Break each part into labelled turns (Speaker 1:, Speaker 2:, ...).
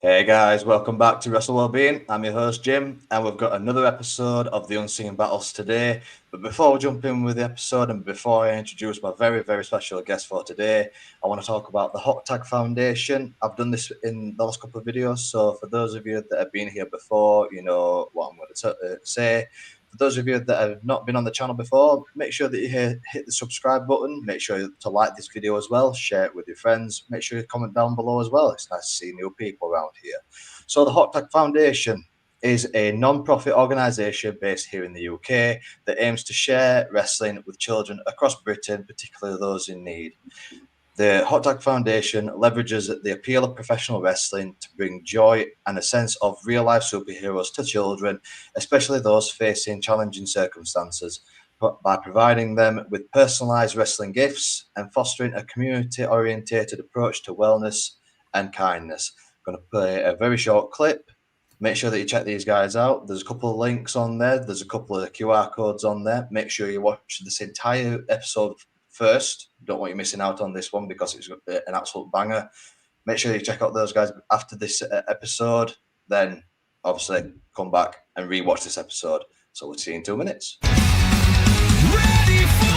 Speaker 1: Hey guys, welcome back to Wrestle Wellbeing. I'm your host Jim, and we've got another episode of the Unseen Battles today. But before we jump in with the episode, and before I introduce my very, very special guest for today, I want to talk about the Hot Tag Foundation. I've done this in the last couple of videos, so for those of you that have been here before, you know what I'm going to say. For those of you that have not been on the channel before, make sure that you hit the subscribe button. Make sure to like this video as well. Share it with your friends. Make sure you comment down below as well. It's nice to see new people around here. So the Hot Tag Foundation is a non-profit organisation based here in the UK that aims to share wrestling with children across Britain, particularly those in need. The Hot Tag Foundation leverages the appeal of professional wrestling to bring joy and a sense of real-life superheroes to children, especially those facing challenging circumstances, by providing them with personalised wrestling gifts and fostering a community-orientated approach to wellness and kindness. I'm going to play a very short clip. Make sure that you check these guys out. There's a couple of links on there. There's a couple of QR codes on there. Make sure you watch this entire episode first. Don't want you missing out on this one because it's an absolute banger. Make sure you check out those guys after this episode. Then, obviously, come back and rewatch this episode. So we'll see you in 2 minutes.
Speaker 2: Ready for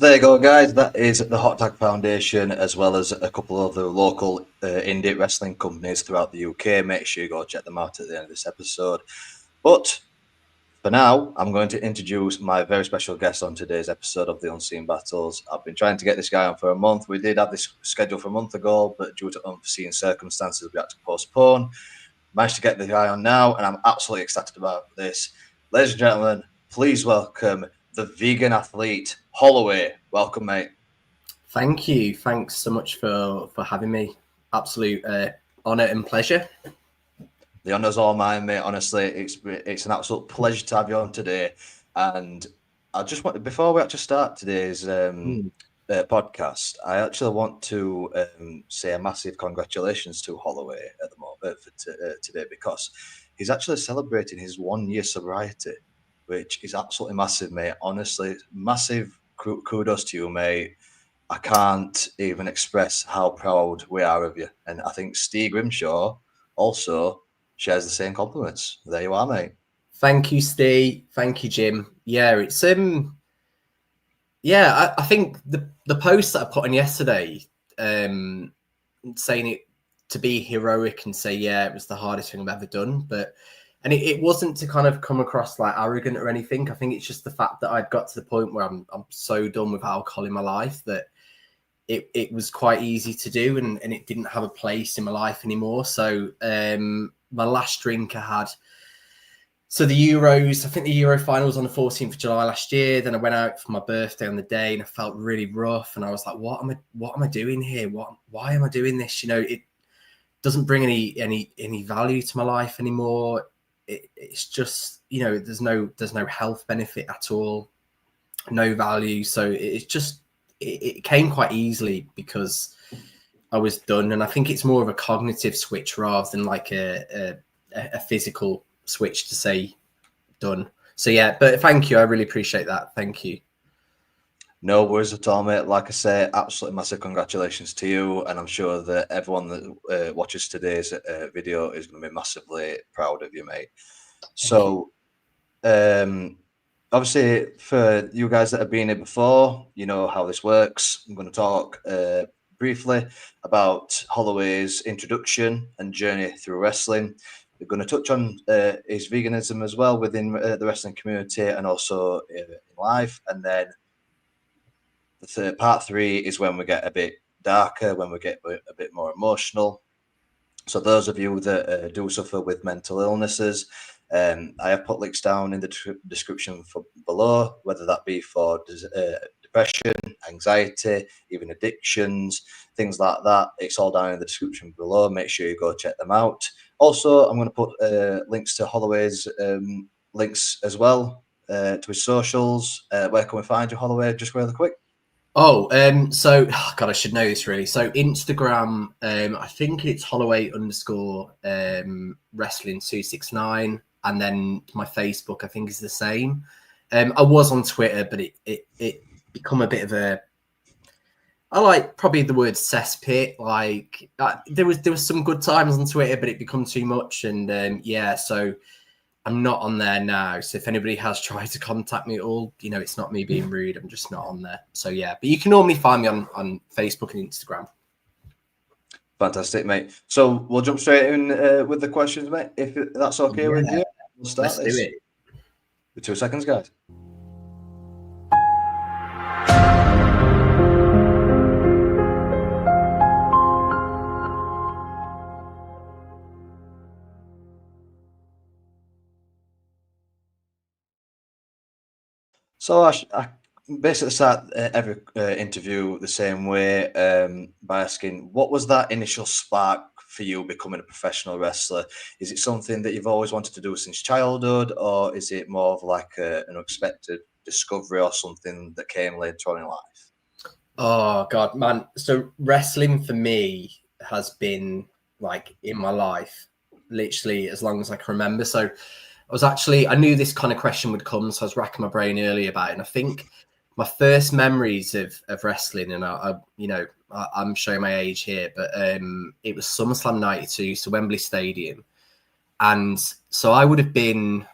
Speaker 1: There you go, guys. That is the Hot Tag Foundation, as well as a couple of other local indie wrestling companies throughout the UK. Make sure you go check them out at the end of this episode. But for now, I'm going to introduce my very special guest on today's episode of the Unseen Battles. I've been trying to get this guy on for a month. We did have this scheduled for a month ago, but due to unforeseen circumstances, we had to postpone. Managed to get the guy on now, and I'm absolutely excited about this. Ladies and gentlemen, please welcome the vegan athlete, Holloway. Welcome, mate.
Speaker 3: Thank you. Thanks so much for having me. Absolute honour and pleasure.
Speaker 1: The honour's all mine, mate. Honestly, it's an absolute pleasure to have you on today. And I just want, before we actually start today's podcast, I actually want to say a massive congratulations to Holloway at the moment for today, because he's actually celebrating his 1 year sobriety, which is absolutely massive, mate. Honestly, massive kudos to you, mate. I can't even express how proud we are of you. And I think Steve Grimshaw also shares the same compliments. There you are, mate.
Speaker 3: Thank you, Steve. Thank you, Jim. Yeah, it's I think the post that I put on yesterday, saying it to be heroic and say, yeah, it was the hardest thing I've ever done. And it wasn't to kind of come across like arrogant or anything. I think it's just the fact that I'd got to the point where I'm so done with alcohol in my life that it was quite easy to do, and it didn't have a place in my life anymore. So my last drink I had, so the Euros, I think the Euro final was on the 14th of July last year. Then I went out for my birthday on the day and I felt really rough. And I was like, what am I doing here? Why am I doing this? You know, it doesn't bring any value to my life anymore. It's just, you know, there's no health benefit at all, no value. So it came quite easily because I was done. And I think it's more of a cognitive switch rather than like a physical switch to say done. So yeah, but thank you. I really appreciate that. Thank you.
Speaker 1: No worries at all, mate. Like I say, absolutely massive congratulations to you. And I'm sure that everyone that watches today's video is going to be massively proud of you, mate. So, obviously, for you guys that have been here before, you know how this works. I'm going to talk briefly about Holloway's introduction and journey through wrestling. We're going to touch on his veganism as well within the wrestling community and also in life. And then part 3 is when we get a bit darker, when we get a bit more emotional. So those of you that do suffer with mental illnesses, I have put links down in the description below, whether that be for depression, anxiety, even addictions, things like that. It's all down in the description below. Make sure you go check them out. Also, I'm going to put links to Holloway's links as well, to his socials. Where can we find you, Holloway? Just really quick.
Speaker 3: So God, I should know this really. So Instagram, I think it's Holloway _ wrestling 269, and then my Facebook I think is the same. I was on Twitter, but it become a bit of a, I like probably the word cesspit. Like there was some good times on Twitter, but it become too much, and yeah, so I'm not on there now. So if anybody has tried to contact me at all, you know, it's not me being rude. I'm just not on there. So yeah, but you can normally find me on Facebook and Instagram.
Speaker 1: Fantastic, mate. So we'll jump straight in with the questions, mate. If that's okay with you, we'll start
Speaker 3: Let's
Speaker 1: this.
Speaker 3: do it.
Speaker 1: With 2 seconds, guys. So I basically start every interview the same way by asking, what was that initial spark for you becoming a professional wrestler? Is it something that you've always wanted to do since childhood, or is it more of like an unexpected discovery or something that came later on in life?
Speaker 3: Oh God, man. So wrestling for me has been like in my life literally as long as I can remember. So I knew this kind of question would come, so I was racking my brain early about it. And I think my first memories of wrestling, and I'm showing my age here, but it was SummerSlam 92, so Wembley Stadium. And so I would have been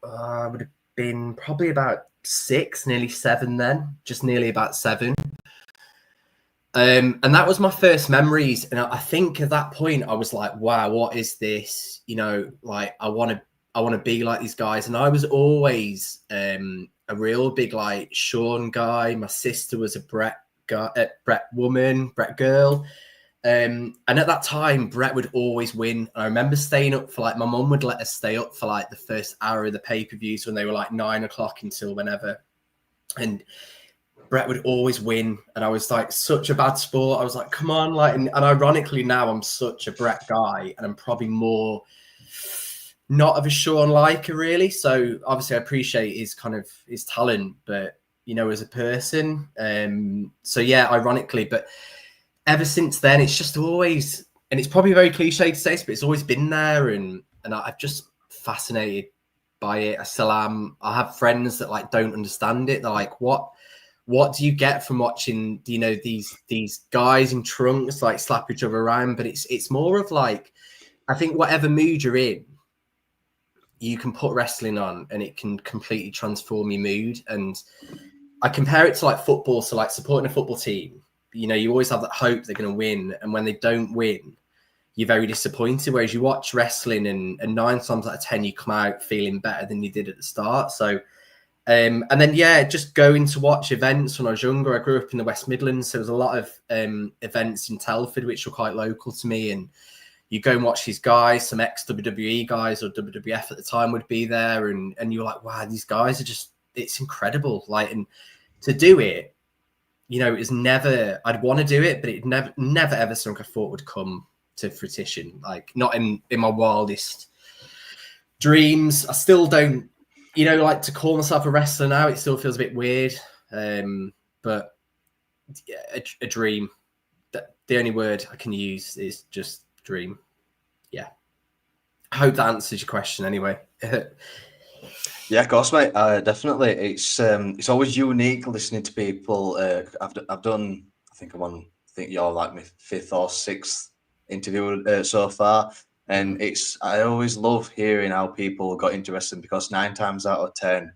Speaker 3: probably about 6, nearly 7 then, just nearly about 7. And that was my first memories. And I think at that point I was like, wow, what is this? You know, like I want to be like these guys. And I was always a real big like Sean guy. My sister was a Brett woman, Brett girl. And at that time, Brett would always win. I remember staying up for like, my mum would let us stay up for like the first hour of the pay-per-views when they were like 9 o'clock until whenever. And Brett would always win. And I was like such a bad sport. I was like, come on. Like, and ironically now I'm such a Brett guy and I'm probably more not of a Sean liker really. So obviously I appreciate his talent, but you know, as a person. So yeah, ironically, but ever since then, it's just always, and it's probably very cliche to say, but it's always been there. And I've just fascinated by it. I still am. I have friends that like don't understand it. They're like, what do you get from watching, you know, these guys in trunks like slap each other around? But it's more of like, I think whatever mood you're in, you can put wrestling on and it can completely transform your mood. And I compare it to like football. So like supporting a football team, you know, you always have that hope they're going to win. And when they don't win, you're very disappointed. Whereas you watch wrestling and 9 times out of 10 you come out feeling better than you did at the start. So and then just going to watch events when I was younger. I grew up in the West Midlands, so there was a lot of events in Telford which were quite local to me, and you go and watch these guys, some ex-WWE guys or WWF at the time would be there, and you're like, wow, these guys are just, it's incredible. Like, and to do it, you know, it was never, I'd want to do it, but it never ever something I thought would come to fruition. Like, not in my wildest dreams. I still don't, you know, like to call myself a wrestler now, it still feels a bit weird. But yeah, a dream. The only word I can use is just dream. Yeah. I hope that answers your question anyway.
Speaker 1: Yeah, of course, mate. Definitely. It's always unique listening to people. I've done, I think you're like my 5th or 6th interview so far. And I always love hearing how people got into wrestling, because 9 times out of 10,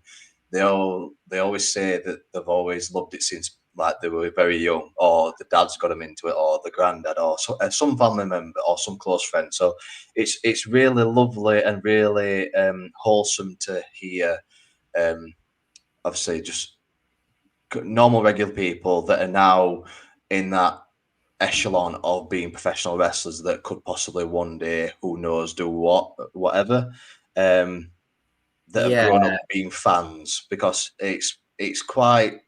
Speaker 1: they always say that they've always loved it since like they were very young, or the dad's got them into it, or the granddad, or some family member, or some close friend. So it's really lovely and really wholesome to hear. Obviously, just normal, regular people that are now in that echelon of being professional wrestlers that could possibly one day, who knows, do whatever. That have grown up being fans, because it's quite.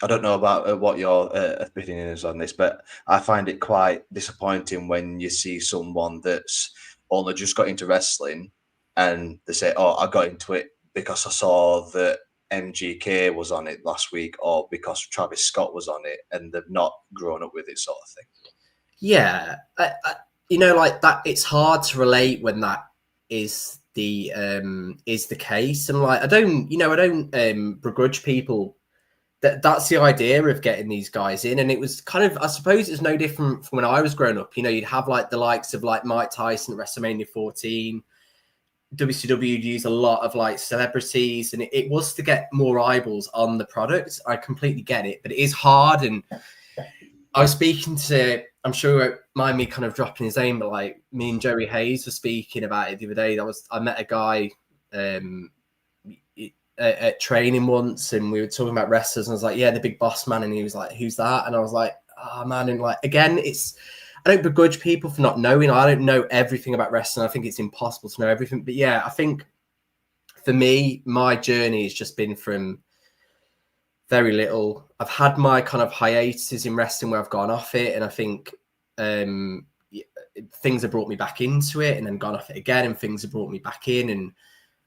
Speaker 1: I don't know about what your opinion is on this, but I find it quite disappointing when you see someone that's only just got into wrestling and they say, "Oh, I got into it because I saw that MGK was on it last week, or because Travis Scott was on it," and they've not grown up with it, sort of thing. Yeah,
Speaker 3: you know, like that. It's hard to relate when that is the case, and like I don't begrudge people. That's the idea of getting these guys in, and it was kind of, I suppose it's no different from when I was growing up. You know, you'd have like the likes of like Mike Tyson at WrestleMania 14. WCW would use a lot of like celebrities, and it was to get more eyeballs on the product. I completely get it, but it is hard. And I was speaking to, I'm sure it mind me kind of dropping his name, but like me and Joey Hayes were speaking about it the other day. I met a guy at training once, and we were talking about wrestlers, and I was like, yeah, the Big Boss Man, and he was like, who's that? And I was like, oh man. And like, again, I don't begrudge people for not knowing. I don't know everything about wrestling. I think it's impossible to know everything, but yeah, I think for me, my journey has just been from very little. I've had my kind of hiatuses in wrestling where I've gone off it, and I think things have brought me back into it, and then gone off it again, and things have brought me back in,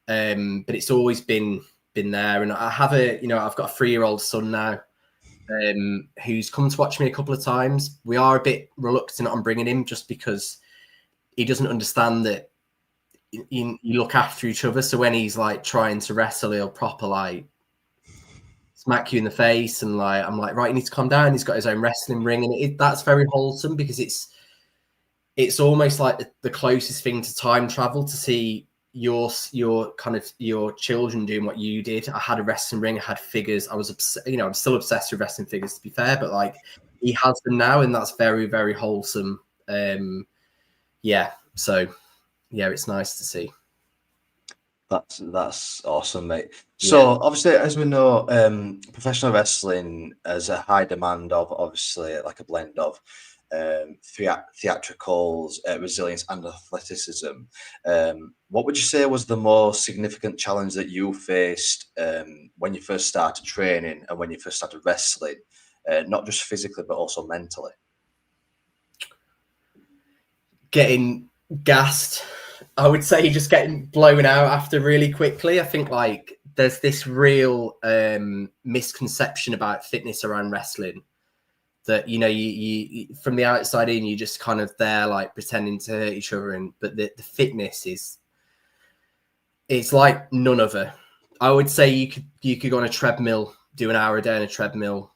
Speaker 3: and but it's always been there. And I have I've got a 3-year-old son now, who's come to watch me a couple of times. We are a bit reluctant on bringing him just because he doesn't understand that you look after each other. So when he's like trying to wrestle, he'll proper like smack you in the face, and like I'm like, right, you need to calm down. He's got his own wrestling ring, and that's very wholesome, because it's almost like the closest thing to time travel to see your children doing what you did. I had a wrestling ring, I had figures. I was I'm still obsessed with wrestling figures, to be fair, but like he has them now, and that's very, very wholesome. So yeah, it's nice to see.
Speaker 1: That's awesome, mate. So obviously, as we know, professional wrestling has a high demand of, obviously, like a blend of theatricals, resilience, and athleticism. What would you say was the most significant challenge that you faced when you first started training and when you first started wrestling, not just physically but also mentally?
Speaker 3: Getting gassed. I would say just getting blown out after really quickly. I think like there's this real misconception about fitness around wrestling, that you from the outside in, you're just kind of there like pretending to hurt each other, but the fitness it's like none other. I would say you could go on a treadmill, do an hour a day on a treadmill,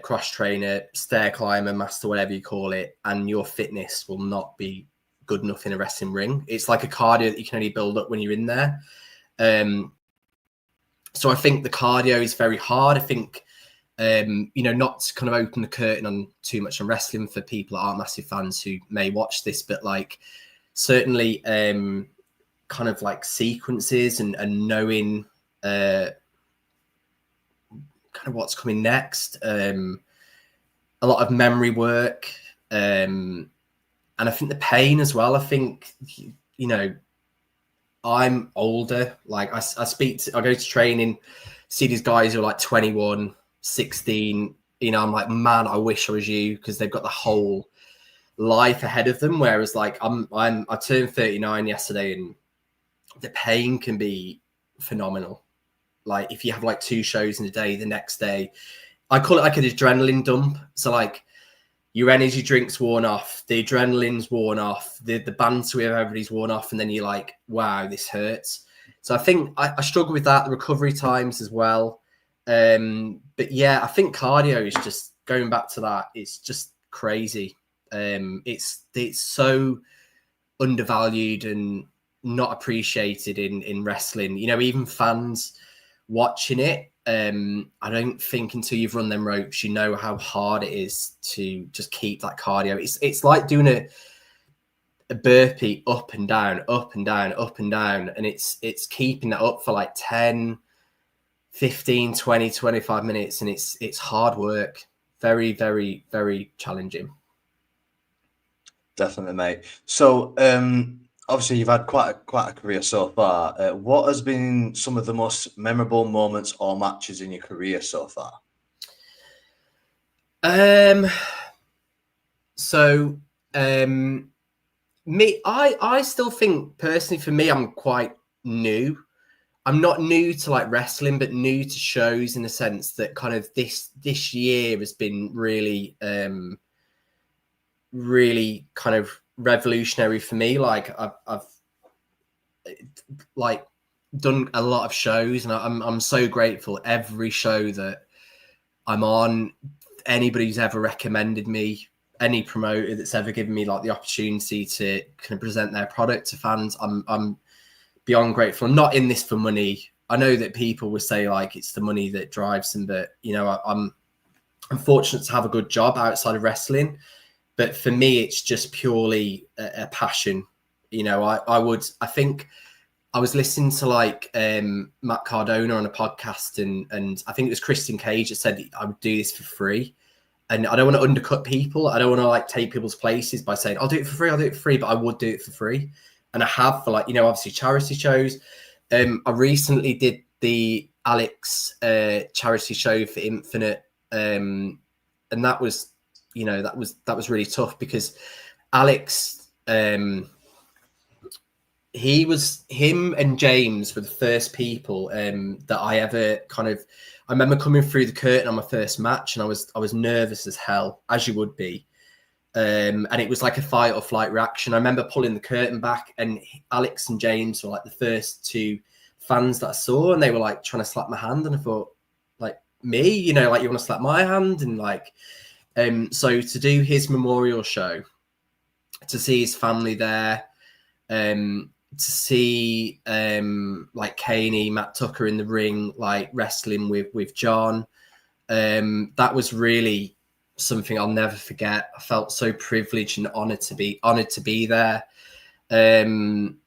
Speaker 3: cross trainer, stair climber, master, whatever you call it, and your fitness will not be good enough in a wrestling ring. It's like a cardio that you can only build up when you're in there. So I think the cardio is very hard. I think not to kind of open the curtain on too much on wrestling for people that aren't massive fans who may watch this, but like certainly kind of like sequences and knowing kind of what's coming next, a lot of memory work, and I think the pain as well. I think, I'm older. Like I go to training, see these guys who are like 21, 16. I'm like, man, I wish I was you, because they've got the whole life ahead of them. Whereas like I turned 39 yesterday, and the pain can be phenomenal. Like if you have like 2 shows in a day, the next day, I call it like an adrenaline dump. So like your energy drink's worn off, the adrenaline's worn off, the banter with everybody's worn off, and then you're like, wow, this hurts. So I think I struggle with that, the recovery times as well. But yeah, I think cardio is just, going back to that, it's just crazy. It's so undervalued and not appreciated in wrestling. Even fans watching it, I don't think until you've run them ropes, how hard it is to just keep that cardio. It's like doing a burpee up and down, up and down, up and down. And it's keeping that up for like 10, 15, 20, 25 minutes. And it's hard work. Very, very, very challenging.
Speaker 1: Definitely, mate. So, obviously, you've had quite a career so far. What has been some of the most memorable moments or matches in your career so far?
Speaker 3: I still think personally, for me, I'm quite new. I'm not new to like wrestling, but new to shows in the sense that kind of this year has been really, really kind of revolutionary for me. Like I've like done a lot of shows, and I'm so grateful every show that I'm on. Anybody's ever recommended me, any promoter that's ever given me like the opportunity to kind of present their product to fans, I'm beyond grateful. I'm not in this for money. I know that people will say like it's the money that drives them, but I'm fortunate to have a good job outside of wrestling. But for me, it's just purely a passion. I think I was listening to like Matt Cardona on a podcast, and I think it was Christian Cage that said I would do this for free. And I don't want to undercut people. I don't want to like take people's places by saying I'll do it for free. I'll do it for free, but I would do it for free. And I have for like, obviously charity shows. I recently did the Alex charity show for Infinite. And that was, that was really tough because Alex, him and James were the first people that I ever I remember coming through the curtain on my first match, and I was nervous as hell, as you would be. And it was like a fight or flight reaction. I remember pulling the curtain back, and Alex and James were like the first 2 fans that I saw, and they were like trying to slap my hand. And I thought, like, me, like you want to slap my hand? And like, so to do his memorial show, to see his family there, to see like Kaney, Matt Tucker in the ring, like wrestling with John, that was really something I'll never forget. I felt so privileged and honored to be there. And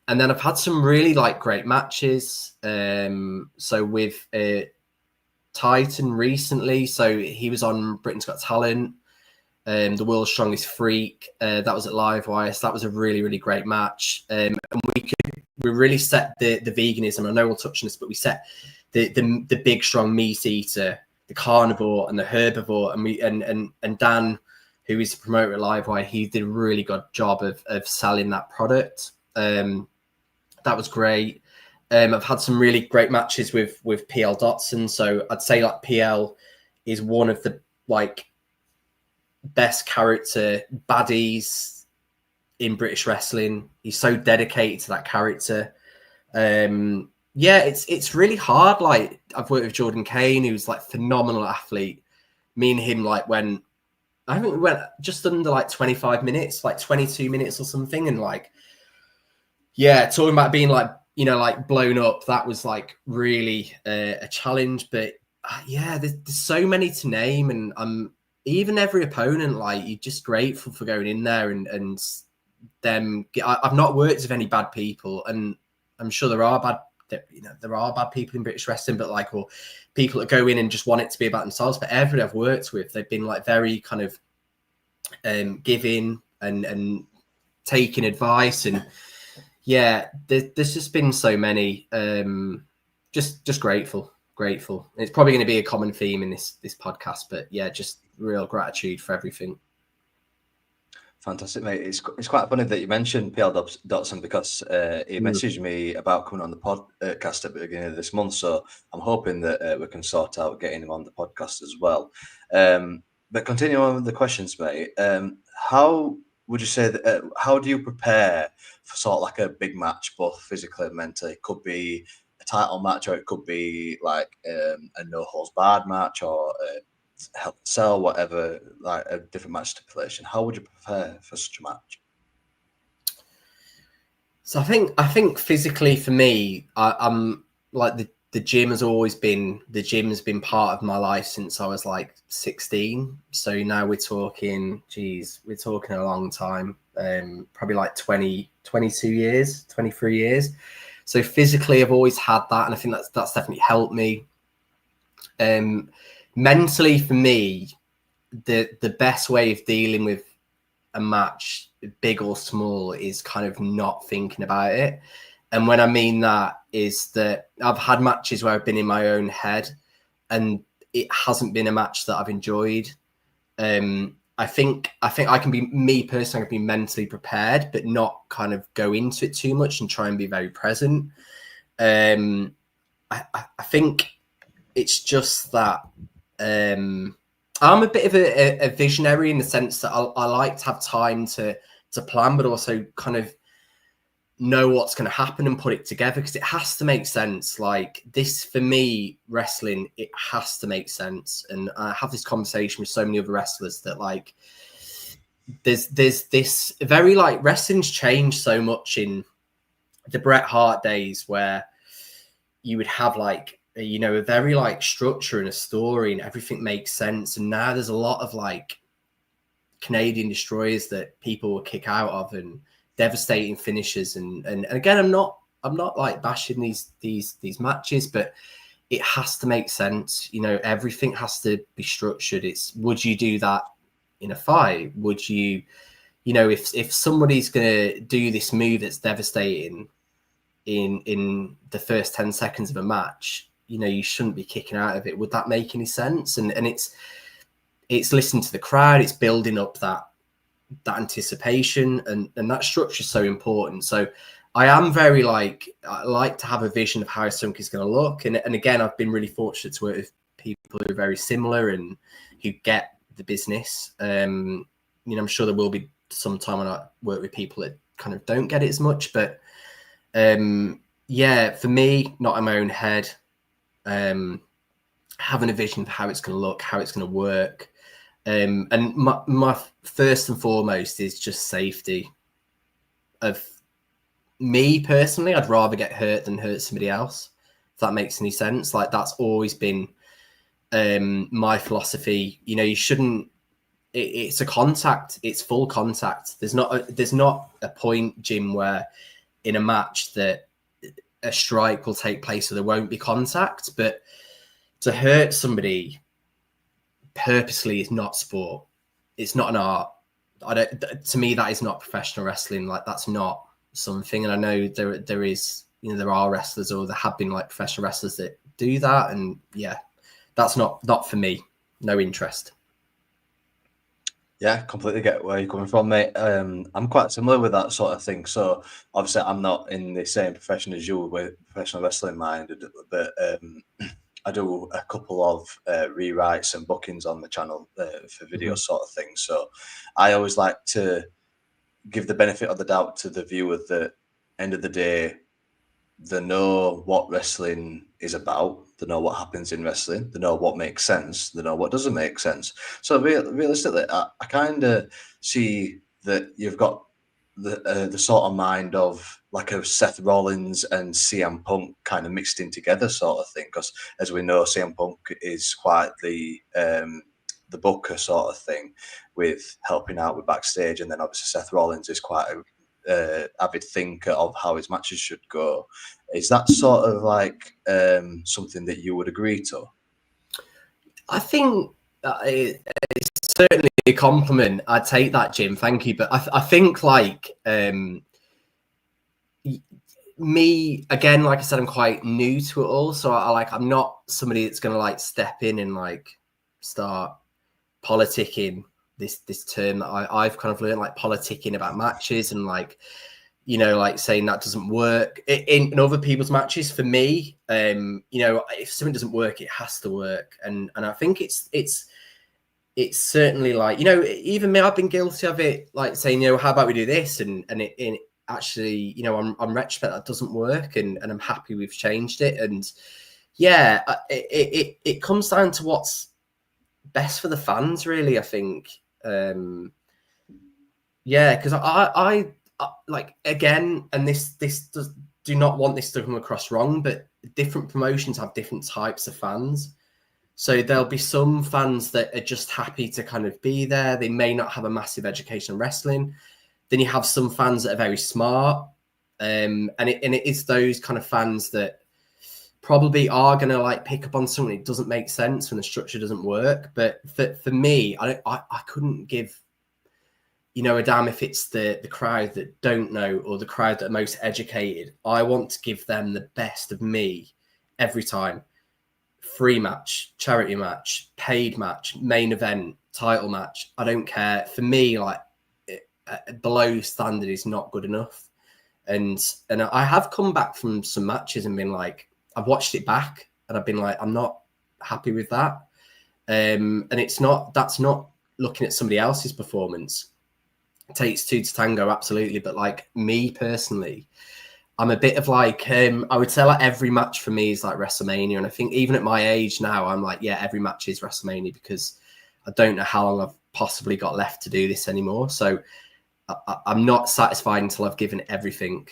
Speaker 3: then I've had some really like great matches. So with Titan recently, so he was on Britain's Got Talent, the World's Strongest Freak. That was at Livewire. So that was a really, really great match. And we really set the veganism. I know we'll touch on this, but we set the big strong meat eater, the carnivore and the herbivore, and Dan, who is the promoter at Livewire, he did a really good job of selling that product. That was great. I've had some really great matches with PL Dotson. So I'd say like PL is one of the like best character baddies in British wrestling. He's so dedicated to that character. Yeah, it's really hard. Like I've worked with Jordan Kane, who's like phenomenal athlete. Me and him like went just under like 25 minutes, like 22 minutes or something. And like, yeah, talking about being like, like blown up, that was like really a challenge. But yeah, there's so many to name, and even every opponent, like, you're just grateful for going in there and them. I've not worked with any bad people, and I'm sure there are bad people in British wrestling, but like, or people that go in and just want it to be about themselves. But everybody I've worked with, they've been like very kind of giving and taking advice, and yeah, there's just been so many. Just grateful. It's probably going to be a common theme in this podcast, but yeah, just real gratitude for everything.
Speaker 1: Fantastic, mate. It's quite funny that you mentioned PL Dotson, because he messaged me about coming on the podcast at the beginning of this month. So I'm hoping that we can sort out getting him on the podcast as well. But continuing on with the questions, mate, how would you say that, how do you prepare for sort of like a big match, both physically and mentally? It could be a title match, or it could be like a no holds barred match, or help sell, whatever, like a different match stipulation. How would you prepare for such a match?
Speaker 3: So I think physically for me, I'm like the gym has always been part of my life since I was like 16. So now we're talking a long time, probably like 20, 22 years, 23 years. So physically I've always had that, and I think that's definitely helped me. Mentally for me, the best way of dealing with a match, big or small, is kind of not thinking about it. And when I mean that is that I've had matches where I've been in my own head and it hasn't been a match that I've enjoyed. I think I can be, me personally, I can be mentally prepared, but not kind of go into it too much and try and be very present. I think it's just that I'm a bit of a visionary in the sense that I like to have time to plan, but also kind of know what's going to happen and put it together, because it has to make sense. Like this, for me, wrestling, it has to make sense. And I have this conversation with so many other wrestlers that like there's this very, like, wrestling's changed so much in the Bret Hart days, where you would have like, you know, a very like structure and a story and everything makes sense. And now there's a lot of like Canadian destroyers that people will kick out of, and devastating finishes. And again, I'm not like bashing these matches, but it has to make sense. You know, everything has to be structured. It's, would you do that in a fight? Would you, you know, if somebody's going to do this move that's devastating in the first 10 seconds of a match, you know, you shouldn't be kicking out of it. Would that make any sense? And it's listening to the crowd, it's building up that anticipation, and that structure is so important. So I am very like, I like to have a vision of how something's going to look. And again, I've been really fortunate to work with people who are very similar and who get the business. You know, I'm sure there will be some time when I work with people that kind of don't get it as much, but yeah, for me, not in my own head, having a vision of how it's going to look, how it's going to work. And my first and foremost is just safety of me personally. I'd rather get hurt than hurt somebody else, if that makes any sense. Like, that's always been my philosophy. You know, you shouldn't, it's a contact, it's full contact. There's not a point, Jim, where in a match that a strike will take place so there won't be contact. But to hurt somebody purposely is not sport. It's not an art. To me, that is not professional wrestling. Like, that's not something. And I know there is, you know, there are wrestlers, or there have been like professional wrestlers that do that. And yeah, that's not for me. No interest.
Speaker 1: Yeah, completely get where you're coming from, mate. I'm quite similar with that sort of thing. So obviously, I'm not in the same profession as you with professional wrestling minded, but I do a couple of rewrites and bookings on the channel for video sort of things. So I always like to give the benefit of the doubt to the viewer that end of the day, they know what wrestling is about, they know what happens in wrestling, they know what makes sense, they know what doesn't make sense. So realistically, I kind of see that you've got the sort of mind of like a Seth Rollins and CM Punk kind of mixed in together sort of thing, because as we know, CM Punk is quite the booker sort of thing, with helping out with backstage, and then obviously Seth Rollins is quite a avid thinker of how his matches should go. Is that sort of like something that you would agree to?
Speaker 3: I think it's certainly a compliment. I take that, Jim. Thank you. But I think like me again, like I said, I'm quite new to it all, so I'm not somebody that's gonna like step in and like start politicking, this term that I've kind of learned, like politicking about matches and like, you know, like saying that doesn't work in other people's matches. For me, you know, if something doesn't work, it has to work, and I think it's certainly like, you know, even me, I've been guilty of it, like saying, you know, how about we do this, and it actually, you know, I'm retrospect that doesn't work, and I'm happy we've changed it, and yeah, it comes down to what's best for the fans, really. I think, yeah, because I like, again, and this does, do not want this to come across wrong, but different promotions have different types of fans. So there'll be some fans that are just happy to kind of be there. They may not have a massive education in wrestling. Then you have some fans that are very smart, and it is those kind of fans that probably are going to like pick up on something that doesn't make sense when the structure doesn't work. But for me, I couldn't give, you know, a damn if it's the crowd that don't know or the crowd that are most educated. I want to give them the best of me every time. Free match, charity match, paid match, main event, title match. I don't care. For me, like, below standard is not good enough. And I have come back from some matches and been like, I've watched it back and I've been like, I'm not happy with that. And that's not looking at somebody else's performance. It takes two to tango, absolutely. But like, me personally, I'm a bit of like, I would say like every match for me is like WrestleMania. And I think even at my age now, I'm like, yeah, every match is WrestleMania, because I don't know how long I've possibly got left to do this anymore. So I'm not satisfied until I've given everything.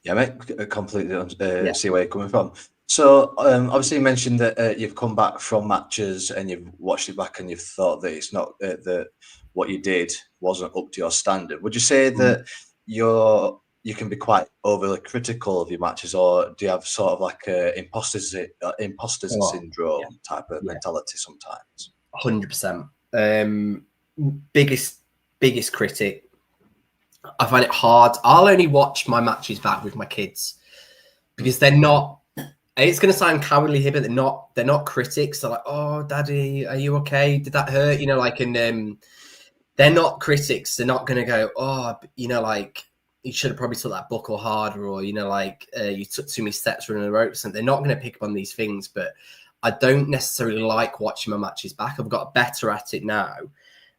Speaker 1: Yeah, mate, I completely see where you're coming from. So obviously you mentioned that you've come back from matches and you've watched it back and you've thought that it's not that what you did wasn't up to your standard. Would you say that you can be quite overly critical of your matches, or do you have sort of like a imposters syndrome type of mentality sometimes?
Speaker 3: 100%. Biggest critic. I find it hard. I'll only watch my matches back with my kids because they're not. It's going to sound cowardly here, but they're not critics. They're like, "Oh, Daddy, are you okay? Did that hurt?" You know, like, and they're not critics. They're not going to go, "Oh, you know, like, you should have probably took that buckle harder," or, you know, like, you took too many steps running the ropes. And they're not going to pick up on these things. But I don't necessarily like watching my matches back. I've got better at it now.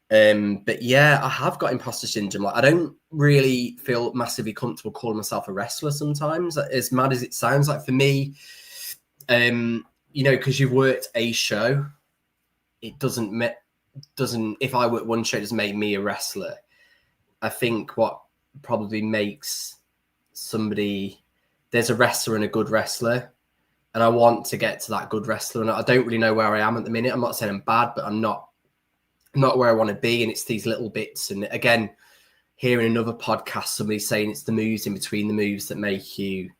Speaker 3: But yeah, I have got imposter syndrome. Like, I don't really feel massively comfortable calling myself a wrestler sometimes, as mad as it sounds. Like, for me, you know, because you've worked a show, it doesn't if I work one show, it doesn't make me a wrestler. I think what probably makes somebody, there's a wrestler and a good wrestler, and I want to get to that good wrestler, and I don't really know where I am at the minute. I'm not saying I'm bad, but I'm not where I want to be, and it's these little bits. And again, hearing another podcast, somebody saying it's the moves in between the moves that make you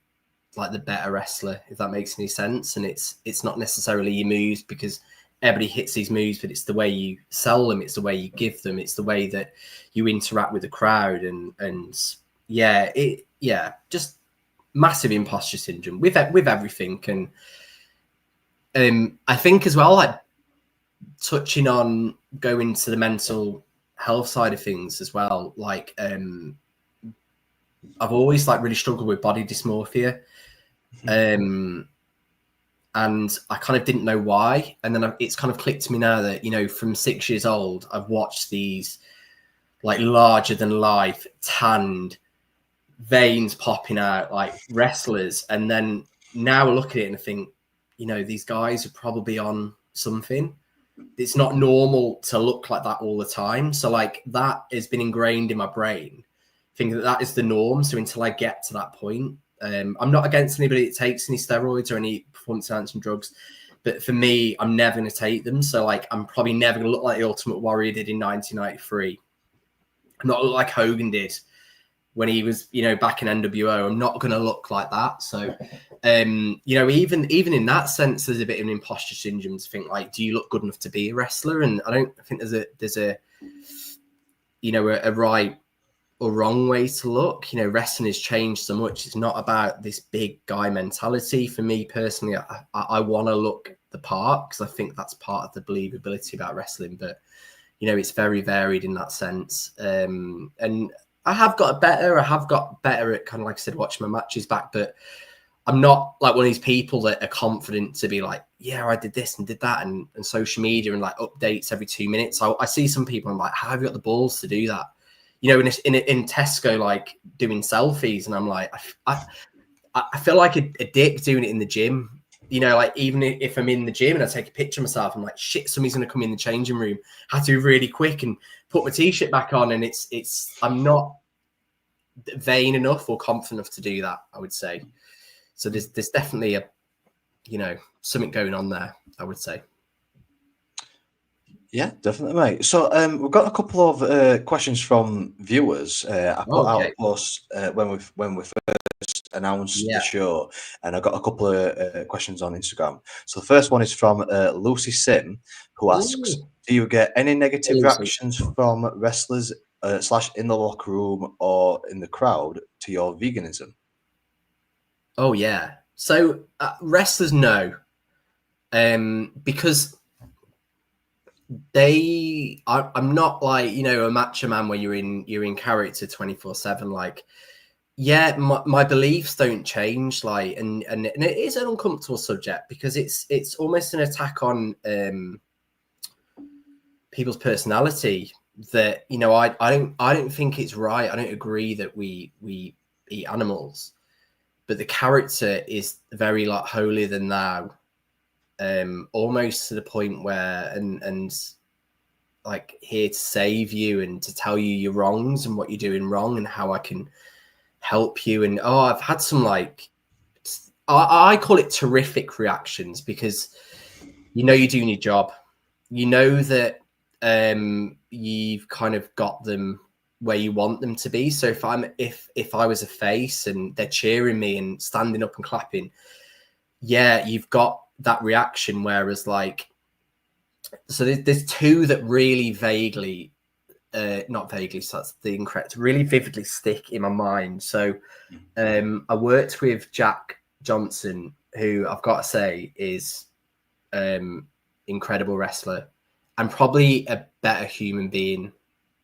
Speaker 3: like the better wrestler, if that makes any sense. And it's not necessarily your moves, because everybody hits these moves, but it's the way you sell them, it's the way you give them, it's the way that you interact with the crowd, and just massive imposter syndrome with everything. And I think as well, like, touching on going to the mental health side of things as well, like, I've always like really struggled with body dysmorphia, and I kind of didn't know why, and then it's kind of clicked to me now that, you know, from 6 years old, I've watched these like larger than life, tanned, veins popping out, like wrestlers, and then now I look at it and I think, you know, these guys are probably on something. it's not normal to look like that all the time. So like that has been ingrained in my brain, thinking that that is the norm. So until I get to that point, I'm not against anybody that takes any steroids or any performance enhancing drugs, but for me, I'm never going to take them. So like, I'm probably never going to look like the Ultimate Warrior did in 1993. I'm not look like Hogan did when he was, you know, back in NWO. I'm not going to look like that. So, you know, even in that sense, there's a bit of an imposter syndrome to think like, do you look good enough to be a wrestler? And I don't think there's a you know, a right or wrong way to look. You know, wrestling has changed so much. It's not about this big guy mentality. For me personally, I want to look the part because I think that's part of the believability about wrestling. But you know, it's very varied in that sense. And I have got better. I have got better at kind of, like I said, watching my matches back. But I'm not like one of these people that are confident to be like, yeah, I did this and did that, and social media and like updates every 2 minutes. I see some people, I'm like, how have you got the balls to do that? You know, in Tesco, like doing selfies, and I'm like, I feel like a dick doing it in the gym. You know, like even if I'm in the gym and I take a picture of myself, I'm like, shit, somebody's going to come in the changing room. I had to be really quick and put my t-shirt back on. And I'm not vain enough or confident enough to do that, I would say. So there's definitely a, you know, something going on there, I would say.
Speaker 1: Yeah, definitely, mate. So we've got a couple of questions from viewers. I put out a post when we first announced the show, and I got a couple of questions on Instagram. So the first one is from Lucy Sim, who asks, do you get any negative reactions from wrestlers / in the locker room or in the crowd to your veganism?
Speaker 3: Oh yeah. So wrestlers know, because I'm not like, you know, a macho man where you're in character 24/7. Like, yeah, my beliefs don't change. Like, and it is an uncomfortable subject because it's almost an attack on people's personality. That, you know, I don't think it's right. I don't agree that we eat animals, but the character is very like holier than thou. Almost to the point where and like here to save you and to tell you your wrongs and what you're doing wrong and how I can help you. And I've had some like I call it terrific reactions, because you know you're doing your job. You know that you've kind of got them where you want them to be. So if I was a face and they're cheering me and standing up and clapping, yeah, you've got that reaction. Whereas like, so there's two that really vaguely, not vaguely, so that's the incorrect, really vividly stick in my mind. So I worked with Jack Johnson, who I've got to say is incredible wrestler and probably a better human being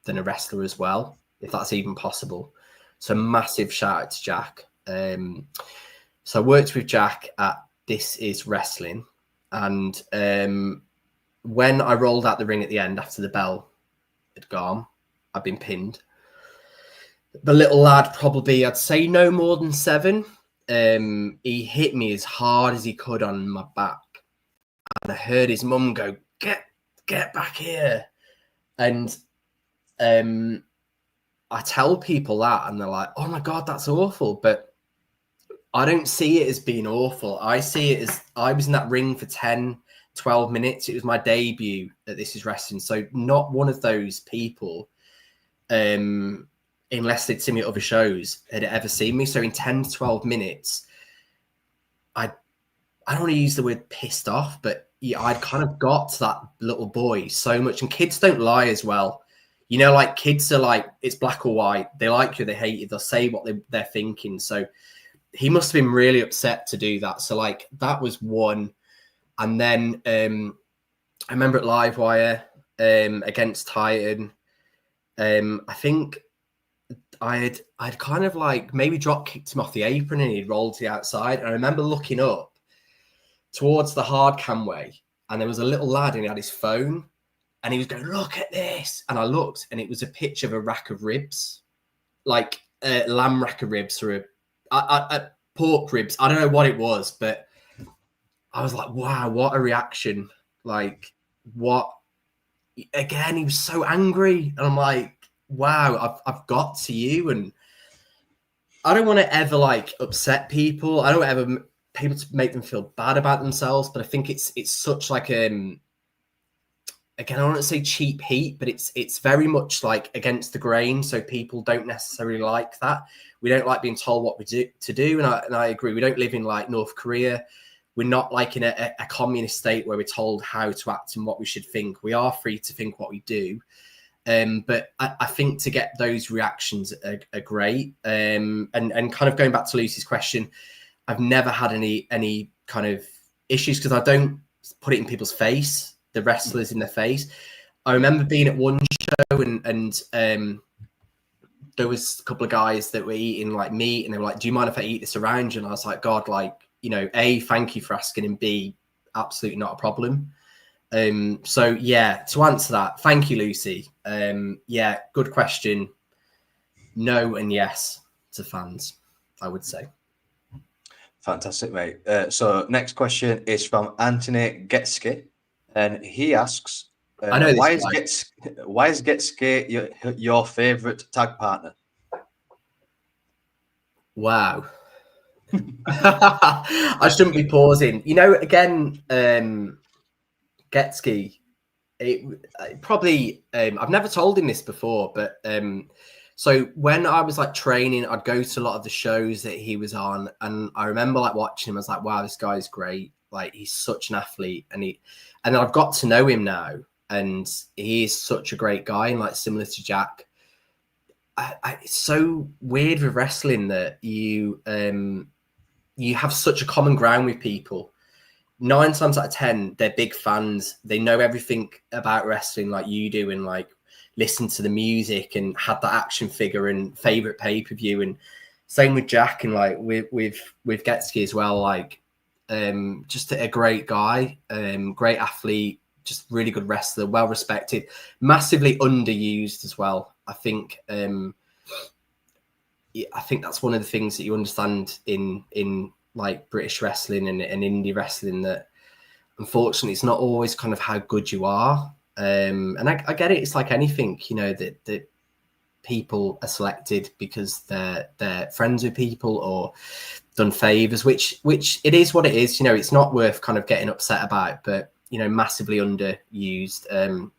Speaker 3: than a wrestler as well, if that's even possible. So massive shout out to Jack. So I worked with Jack at This Is Wrestling, and when I rolled out the ring at the end after the bell had gone, I'd been pinned. The little lad, probably I'd say no more than 7. He hit me as hard as he could on my back, and I heard his mum go, "Get back here!" And I tell people that, and they're like, "Oh my god, that's awful," but I don't see it as being awful. I see it as I was in that ring for 10, 12 minutes. It was my debut at This Is Wrestling. So not one of those people, unless they'd seen me at other shows, had ever seen me. So in 10 to 12 minutes, I don't want to use the word pissed off, but yeah, I'd kind of got to that little boy so much. And kids don't lie as well. You know, like kids are like, it's black or white. They like you, they hate you. They'll say what they're thinking. So he must have been really upset to do that. So like that was one. And then I remember at Livewire against Titan, I think I'd kind of like maybe drop kicked him off the apron and he'd rolled to the outside. And I remember looking up towards the hard cam way, and there was a little lad and he had his phone and he was going, "Look at this." And I looked and it was a picture of a rack of ribs, like a lamb rack of ribs or a pork ribs. I don't know what it was, but I was like, wow, what a reaction. Like, what? Again, he was so angry, and I'm like, wow, I've got to you, and I don't want to ever like upset people. I don't ever people to make them feel bad about themselves, but I think it's such like again, I don't want to say cheap heat, but it's very much like against the grain. So people don't necessarily like that. We don't like being told what we do to do, and I agree. We don't live in like North Korea. We're not like in a communist state where we're told how to act and what we should think. We are free to think what we do. But I think to get those reactions are great. And kind of going back to Lucy's question, I've never had any kind of issues because I don't put it in people's face, the wrestlers in their face. I remember being at one show and there was a couple of guys that were eating like meat and they were like, do you mind if I eat this around you? And I was like, God, like, you know, A, thank you for asking, and B, absolutely not a problem. So yeah, to answer that, thank you, Lucy. Yeah, good question. No and yes to fans, I would say.
Speaker 1: Fantastic, mate. So next question is from Anthony Getske, and he asks,
Speaker 3: I know
Speaker 1: why
Speaker 3: this
Speaker 1: is Getske your favorite tag partner?
Speaker 3: Wow. I shouldn't be pausing. You know, again, Getske, it probably I've never told him this before, but so when I was like training, I'd go to a lot of the shows that he was on, and I remember like watching him. I was like, wow, this guy's great. Like he's such an athlete, and then I've got to know him now, and he is such a great guy, and like similar to Jack. It's so weird with wrestling that you have such a common ground with people. 9 times out of 10, they're big fans. They know everything about wrestling like you do, and like listen to the music and had that action figure and favorite pay-per-view. And same with Jack and like with Getske as well. Like just a great guy, great athlete, just really good wrestler, well respected, massively underused as well. I think that's one of the things that you understand in like British wrestling and indie wrestling, that unfortunately it's not always kind of how good you are. And I get it. It's like anything, you know, that people are selected because they're friends with people or done favors, which it is what it is. You know, it's not worth kind of getting upset about, but you know, massively underused.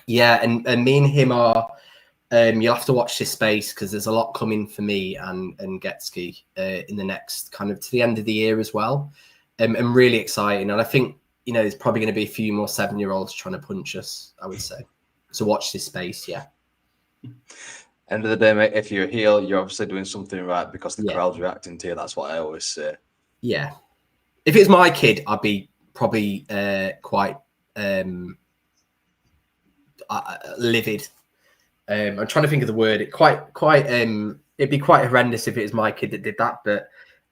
Speaker 3: Yeah, and me and him are. You'll have to watch this space because there's a lot coming for me and Getske in the next kind of to the end of the year as well. And really exciting. And I think, you know, there's probably going to be a few more 7-year-olds trying to punch us, I would say. So watch this space, yeah.
Speaker 1: End of the day, mate, if you're a heel, you're obviously doing something right because the crowd's reacting to you. That's what I always say.
Speaker 3: Yeah. If it was my kid, I'd be probably quite livid. I'm trying to think of the word. It'd be quite horrendous if it was my kid that did that, but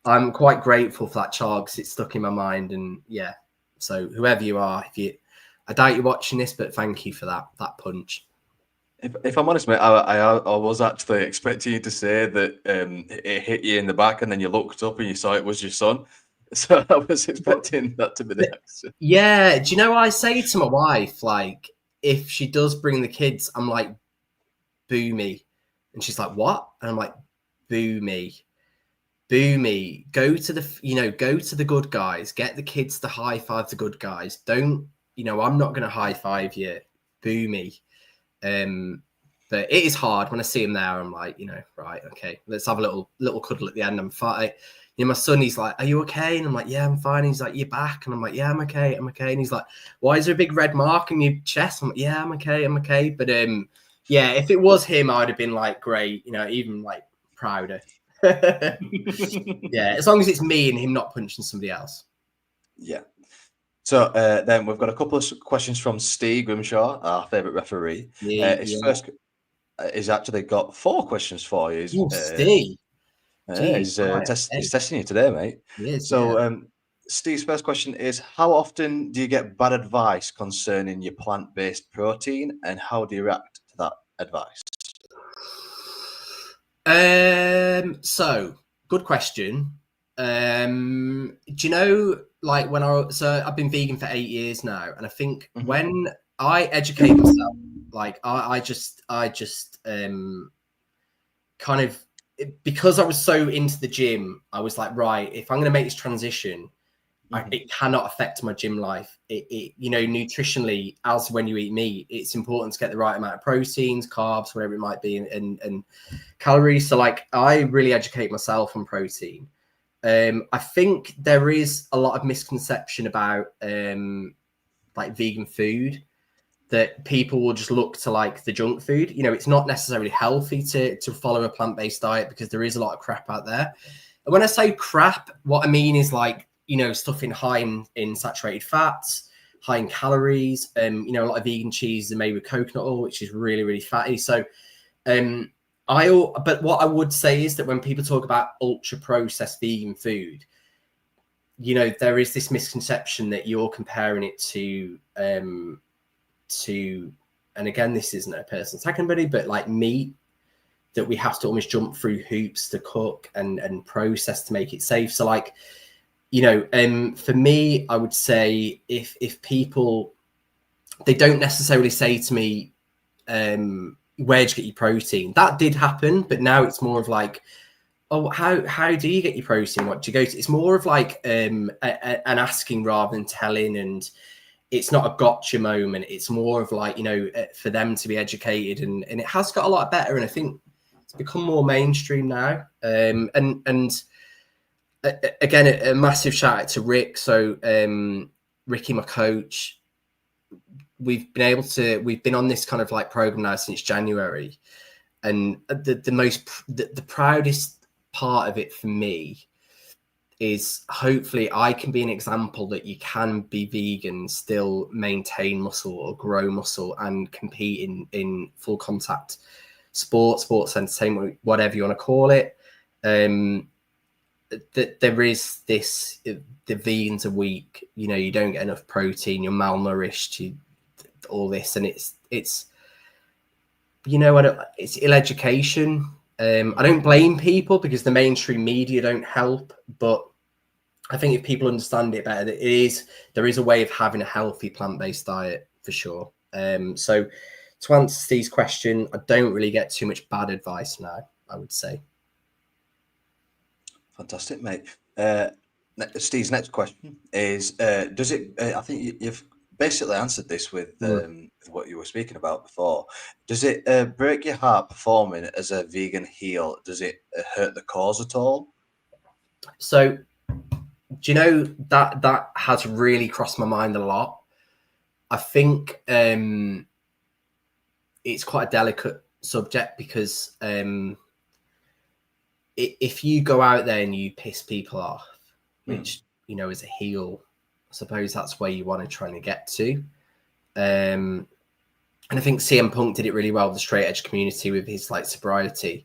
Speaker 3: I'm quite grateful for that child because it's stuck in my mind. And yeah, so whoever you are, I doubt you're watching this, but thank you for that punch.
Speaker 1: If I'm honest, mate, I was actually expecting you to say that it hit you in the back and then you looked up and you saw it was your son. So I was expecting that to be the answer.
Speaker 3: Yeah, do you know what I say to my wife? Like, if she does bring the kids, I'm like, boo me. And she's like, what? And I'm like, boo me. Boo me. Go to the good guys. Get the kids to high five the good guys. Don't, I'm not going to high five you. Boo me. But it is hard when I see him there. I'm like, right, okay, let's have a little cuddle at the end. I'm fine. My son, he's like, are you okay? And I'm like, yeah, I'm fine. He's like, you're back. And I'm like, yeah, I'm okay. And he's like, why is there a big red mark on your chest? I'm like, yeah, I'm okay. But yeah, if it was him, I would have been like, great, even like prouder. Yeah, as long as it's me and him not punching somebody else.
Speaker 1: Yeah. So then we've got a couple of questions from Steve Grimshaw, our favourite referee. First, he's actually got 4 questions for you.
Speaker 3: Steve.
Speaker 1: He's testing you today, mate.
Speaker 3: Yes,
Speaker 1: so
Speaker 3: yeah.
Speaker 1: Steve's first question is, how often do you get bad advice concerning your plant-based protein, and how do you react to that advice?
Speaker 3: So good question. Do you know like I've been vegan for 8 years now, and I think
Speaker 1: Mhm.
Speaker 3: when I educate myself, like I just kind of, because I was so into the gym, I was like, right, if I'm going to make this transition, it cannot affect my gym life. It nutritionally, as when you eat meat, it's important to get the right amount of proteins, carbs, whatever it might be, and calories. So like, I really educate myself on protein. I think there is a lot of misconception about like vegan food, that people will just look to like the junk food. It's not necessarily healthy to follow a plant-based diet, because there is a lot of crap out there. And when I say crap, what I mean is like, stuff high in saturated fats, high in calories. A lot of vegan cheese are made with coconut oil, which is really, really fatty. So but what I would say is that when people talk about ultra processed vegan food, there is this misconception that you're comparing it to, and again, this isn't a personal attack anybody, but like meat that we have to almost jump through hoops to cook and process to make it safe. So like, for me, I would say if people, they don't necessarily say to me, where'd you get your protein? That did happen, but now it's more of like, oh, how do you get your protein? What do you go to? It's more of like an asking rather than telling, and it's not a gotcha moment. It's more of like, for them to be educated, and it has got a lot better. And I think it's become more mainstream now. And again, a massive shout out to Rick. So Ricky, my coach, we've been on this kind of like program now since January. And the proudest part of it for me is hopefully I can be an example that you can be vegan, still maintain muscle or grow muscle, and compete in full contact sports entertainment, whatever you want to call it. That there is this, the vegans are weak, you don't get enough protein, you're malnourished, all this, and it's it's ill education. I don't blame people, because the mainstream media don't help, but I think if people understand it better, there is a way of having a healthy plant-based diet for sure. So to answer Steve's question, I don't really get too much bad advice now, I would say.
Speaker 1: Fantastic, mate. Steve's next question is: does it? I think you've basically answered this with what you were speaking about before. Does it break your heart performing as a vegan heel? Does it hurt the cause at all?
Speaker 3: So, do you know that has really crossed my mind a lot? I think it's quite a delicate subject, because if you go out there and you piss people off, which as a heel, I suppose that's where you want to try and get to. And I think CM Punk did it really well with the straight edge community with his like sobriety.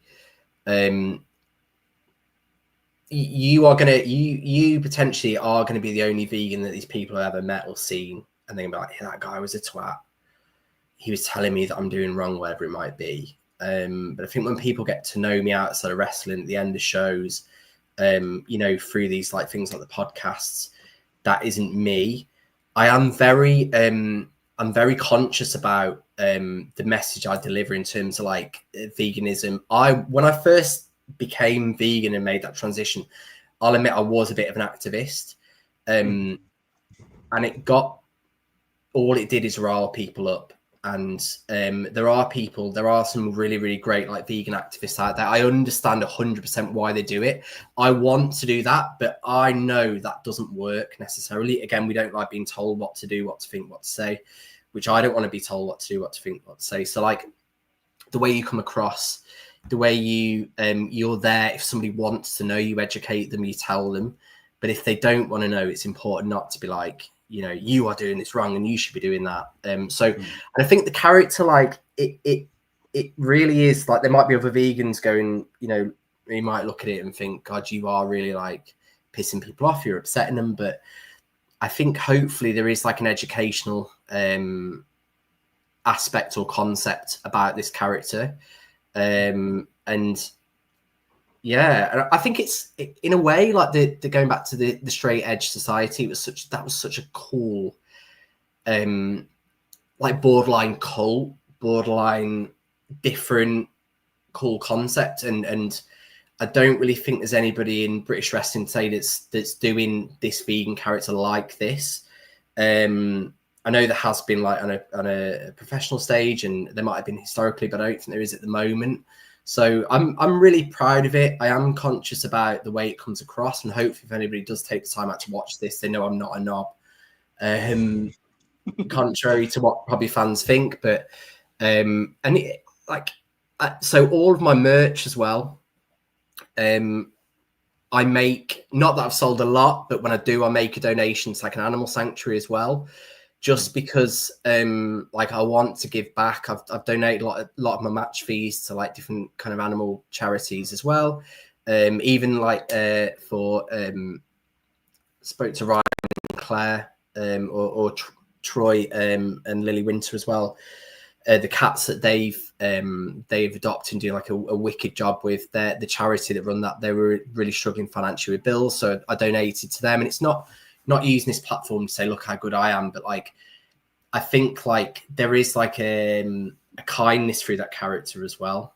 Speaker 3: You potentially are gonna be the only vegan that these people have ever met or seen, and they're gonna be like, hey, that guy was a twat. He was telling me that I'm doing wrong, whatever it might be. But I think when people get to know me outside of wrestling at the end of shows, through these like things like the podcasts, that isn't me. I'm very conscious about the message I deliver in terms of like veganism. When I first became vegan and made that transition, I'll admit I was a bit of an activist, and all it did is rile people up. And there are some really, really great like vegan activists out there. I understand 100% why they do it. I want to do that, but I know that doesn't work necessarily. Again, we don't like being told what to do, what to think, what to say, which I don't want to be told what to do, what to think, what to say. So like the way you come across, the way you're there, if somebody wants to know, you educate them, you tell them. But if they don't want to know, it's important not to be like, you are doing this wrong and you should be doing that. And I think the character, like it really is like, there might be other vegans going, you might look at it and think, God, you are really like pissing people off, you're upsetting them. But I think hopefully there is like an educational aspect or concept about this character. And Yeah, and I think it's in a way like the going back to the straight edge society was such a cool, like borderline cult, borderline different cool concept, and I don't really think there's anybody in British wrestling today that's doing this vegan character like this. I know there has been like on a professional stage, and there might have been historically, but I don't think there is at the moment. So I'm really proud of it. I am conscious about the way it comes across, and hopefully, if anybody does take the time out to watch this, they know I'm not a knob. Contrary to what probably fans think, but and it, like so all of my merch as well. I make, not that I've sold a lot, but when I do, I make a donation to like an animal sanctuary as well, just because like I want to give back. I've donated a lot of my match fees to like different kind of animal charities as well. Even like for spoke to Ryan and Claire or Troy and Lily Winter as well. The cats that they've adopted and doing like a wicked job with the charity that run that. They were really struggling financially with bills, so I donated to them. And it's not using this platform to say look how good I am, but like I think like there is like a kindness through that character as well,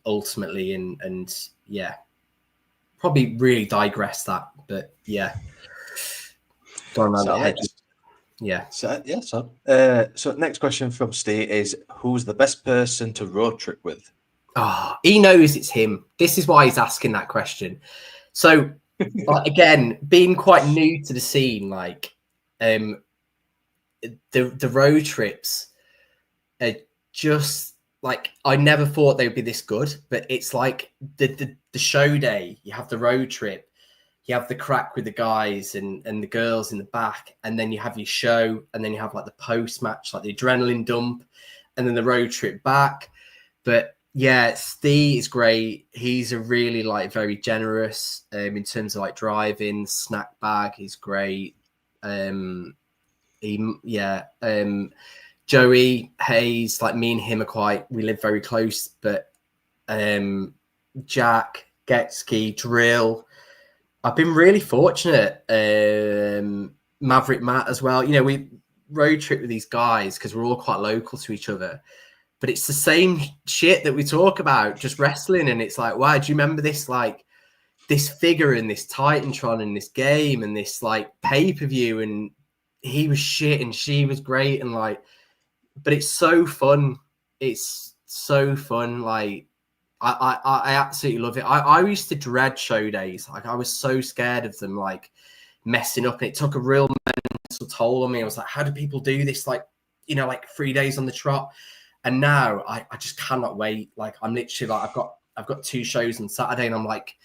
Speaker 3: ultimately. And yeah, probably really digress that, but yeah, going around that head. Yeah.
Speaker 1: So next question from Steve is, who's the best person to road trip with?
Speaker 3: Oh, he knows it's him. This is why he's asking that question. So again, being quite new to the scene, like the road trips are just like, I never thought they would be this good, but it's like the show day, you have the road trip, you have the crack with the guys and the girls in the back, and then you have your show, and then you have like the post match, like the adrenaline dump, and then the road trip back. But yeah, Steve is great. He's a really like very generous in terms of like driving, snack bag. He's great. Joey Hayes, like me and him we live very close, but Jack, Getski, Drill. I've been really fortunate. Maverick Matt as well. You know, we road trip with these guys because we're all quite local to each other. But it's the same shit that we talk about, just wrestling. And it's like, wow, do you remember this, like, this figure in this Titantron in this game and this, like, pay-per-view? And he was shit and she was great. And, like, but it's so fun. It's so fun. Like, I absolutely love it. I used to dread show days. Like, I was so scared of them, like, messing up. And it took a real mental toll on me. I was like, how do people do this? Like, you know, like 3 days on the trot. And now I just cannot wait. Like, I'm literally like, I've got 2 shows on Saturday, and I'm like,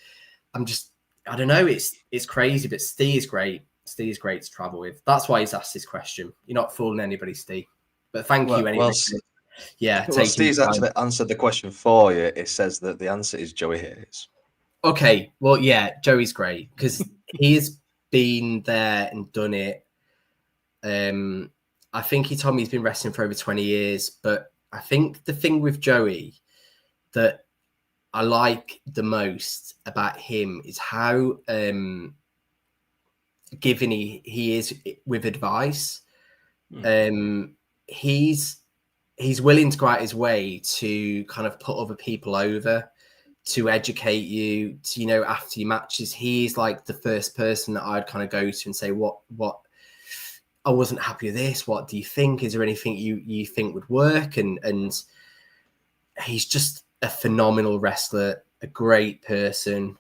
Speaker 3: I don't know. It's crazy, but Steve is great. Steve is great to travel with. That's why he's asked this question. You're not fooling anybody, Steve. But thank you anyway. Yeah.
Speaker 1: Well, Steve's actually answered the question for you. It says that the answer is Joey Hayes.
Speaker 3: Okay. Well, yeah, Joey's great because he's been there and done it. I think he told me he's been wrestling for over 20 years, but I think the thing with Joey that I like the most about him is how giving he is with advice. He's willing to go out his way to kind of put other people over, to educate you, to, you know, after your matches. He's like the first person that I'd kind of go to and say, what I wasn't happy with this. What do you think? Is there anything you think would work? And he's just a phenomenal wrestler, a great person,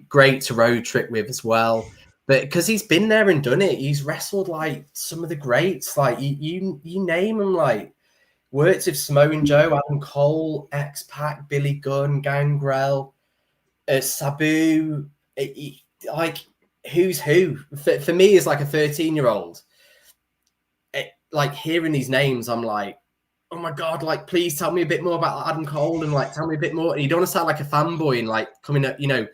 Speaker 3: great to road trip with as well. But because he's been there and done it, he's wrestled like some of the greats. Like you name them. Like worked with Samoan Joe, Adam Cole, X-Pac, Billy Gunn, Gangrel, Sabu. Like who's who? For me, as like a 13-year-old. Like hearing these names, I'm like, oh my God, like, please tell me a bit more about Adam Cole and like, tell me a bit more. And you don't want to sound like a fanboy and like coming up, you know,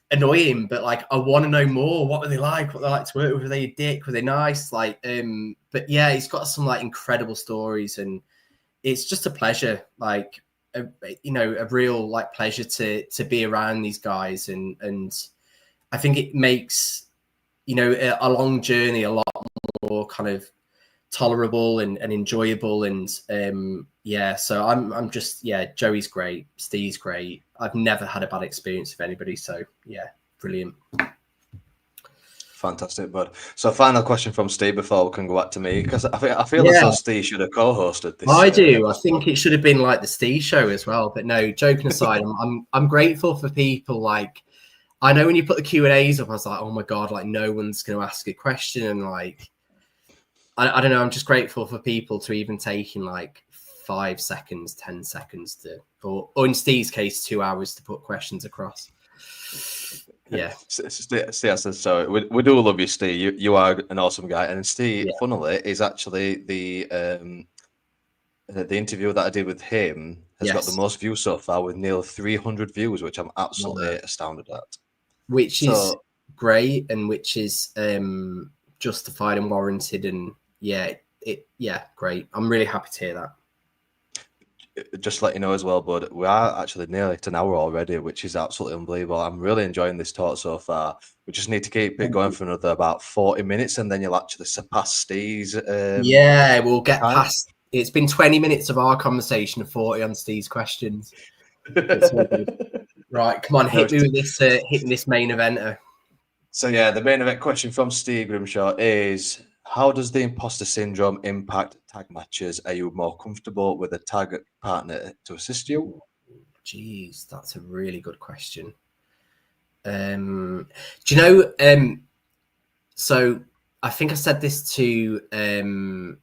Speaker 3: annoy him, but like, I want to know more. What were they like? What they like to work with? Were they a dick? Were they nice? Like, but yeah, he's got some like incredible stories and it's just a pleasure. Like, a real like pleasure to be around these guys, and I think it makes a long journey a lot more kind of tolerable and enjoyable, and so I'm just Joey's great, Steve's great. I've never had a bad experience with anybody, so yeah, brilliant.
Speaker 1: Fantastic, bud. So, final question from Steve before we can go back to me, because I feel as though Steve should have co-hosted this.
Speaker 3: I do. I
Speaker 1: episode.
Speaker 3: think it should have been like the Steve show as well. But no, joking aside, I'm grateful for people. Like, I know when you put the Q&As up, I was like, oh my god, like no one's going to ask a question, and like I don't know. I'm just grateful for people to even taking like 5 seconds, 10 seconds or in Steve's case, 2 hours to put questions across. Yeah.
Speaker 1: So we do love you, Steve. You are an awesome guy, and Steve, funnily, is actually the interview that I did with him has got the most views so far, with nearly 300 views, which I'm absolutely astounded at.
Speaker 3: Which is great, and which is justified and warranted, and great. I'm really happy to hear that.
Speaker 1: Just to let you know as well, bud, we are actually nearly at an hour already, which is absolutely unbelievable. I'm really enjoying this talk so far. We just need to keep it going for another about 40 minutes, and then you'll actually surpass Steve's.
Speaker 3: We'll get past. It's been 20 minutes of our conversation and 40 on Steve's questions. Right, come on, hit me with this. Hitting this main eventer.
Speaker 1: So the main event question from Steve Grimshaw is: how does the imposter syndrome impact tag matches? Are you more comfortable with a tag partner to assist you?
Speaker 3: Jeez, that's a really good question. Do you know? So I think I said this to Tom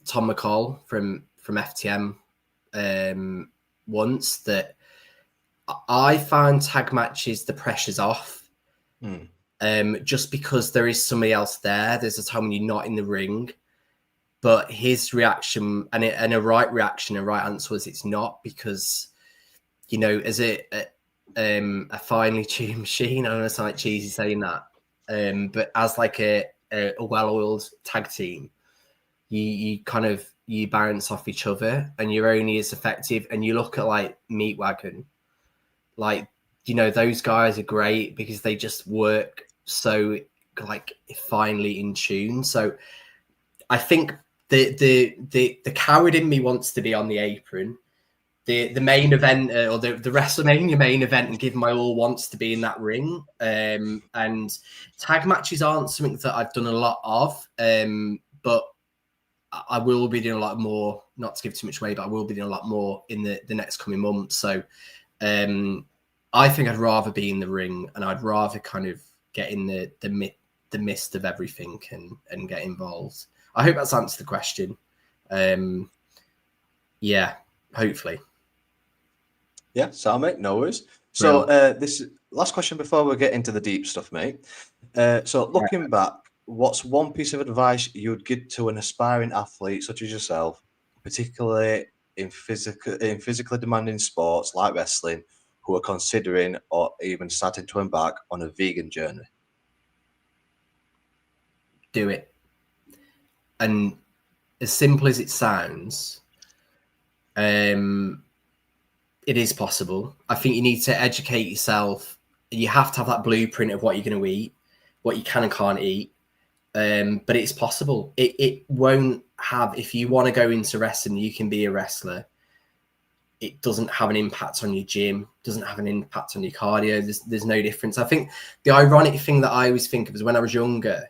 Speaker 3: McCall from FTM once, that I find tag matches, the pressure's off. Just because there is somebody else there. There's a time when you're not in the ring, but his reaction and a right reaction, a right answer was it's not, because as a finely tuned machine. I don't know, it's like cheesy saying that, but as like a well-oiled tag team, you kind of bounce off each other, and you're only as effective. And you look at like Meat Wagon, like those guys are great because they just work so like finely in tune. So I think the coward in me wants to be on the apron. The main event or the WrestleMania main event and give my all wants to be in that ring. And tag matches aren't something that I've done a lot of, but I will be doing a lot more, not to give too much away, but I will be doing a lot more in the next coming months. So I think I'd rather be in the ring, and I'd rather kind of get in the mist of everything and get involved. I hope that's answered the question. Hopefully.
Speaker 1: Yeah, so mate, no worries. So this last question before we get into the deep stuff, mate. So looking back, what's one piece of advice you'd give to an aspiring athlete such as yourself, particularly in physically demanding sports like wrestling, who are considering or even starting to embark on a vegan journey?
Speaker 3: Do it. And as simple as it sounds, it is possible. I think you need to educate yourself. You have to have that blueprint of what you're going to eat, what you can and can't eat. But it's possible. It won't have, if you want to go into wrestling, you can be a wrestler. It doesn't have an impact on your gym, doesn't have an impact on your cardio. There's no difference. I think the ironic thing that I always think of is when I was younger,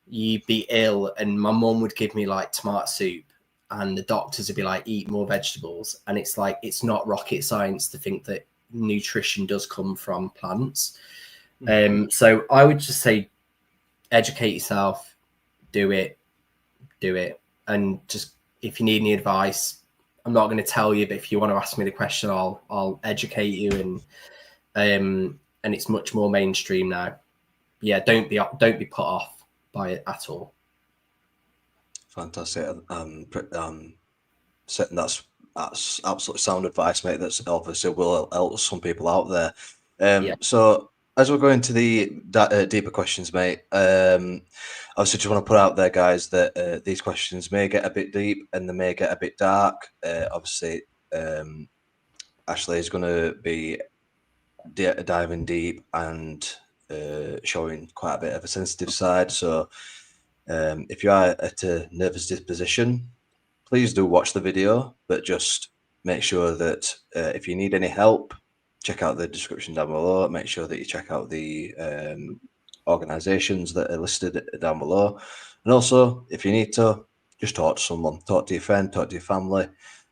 Speaker 3: you'd be ill and my mum would give me like tomato soup, and the doctors would be like, eat more vegetables. And it's like, it's not rocket science to think that nutrition does come from plants. So I would just say, educate yourself, do it. And just, if you need any advice, I'm not going to tell you, but if you want to ask me the question, I'll educate you, and it's much more mainstream now. Yeah, don't be put off by it at all.
Speaker 1: Fantastic. That's absolutely sound advice, mate. That's obviously will help some people out there. So as we're going to the deeper questions, mate, obviously just want to put out there, guys, that these questions may get a bit deep and they may get a bit dark. Obviously, Ashley is going to be diving deep and showing quite a bit of a sensitive side. So if you are at a nervous disposition, please do watch the video, but just make sure that if you need any help, check out the description down below. Make sure that you check out the organizations that are listed down below. And also, if you need to, just talk to someone, talk to your friend, talk to your family.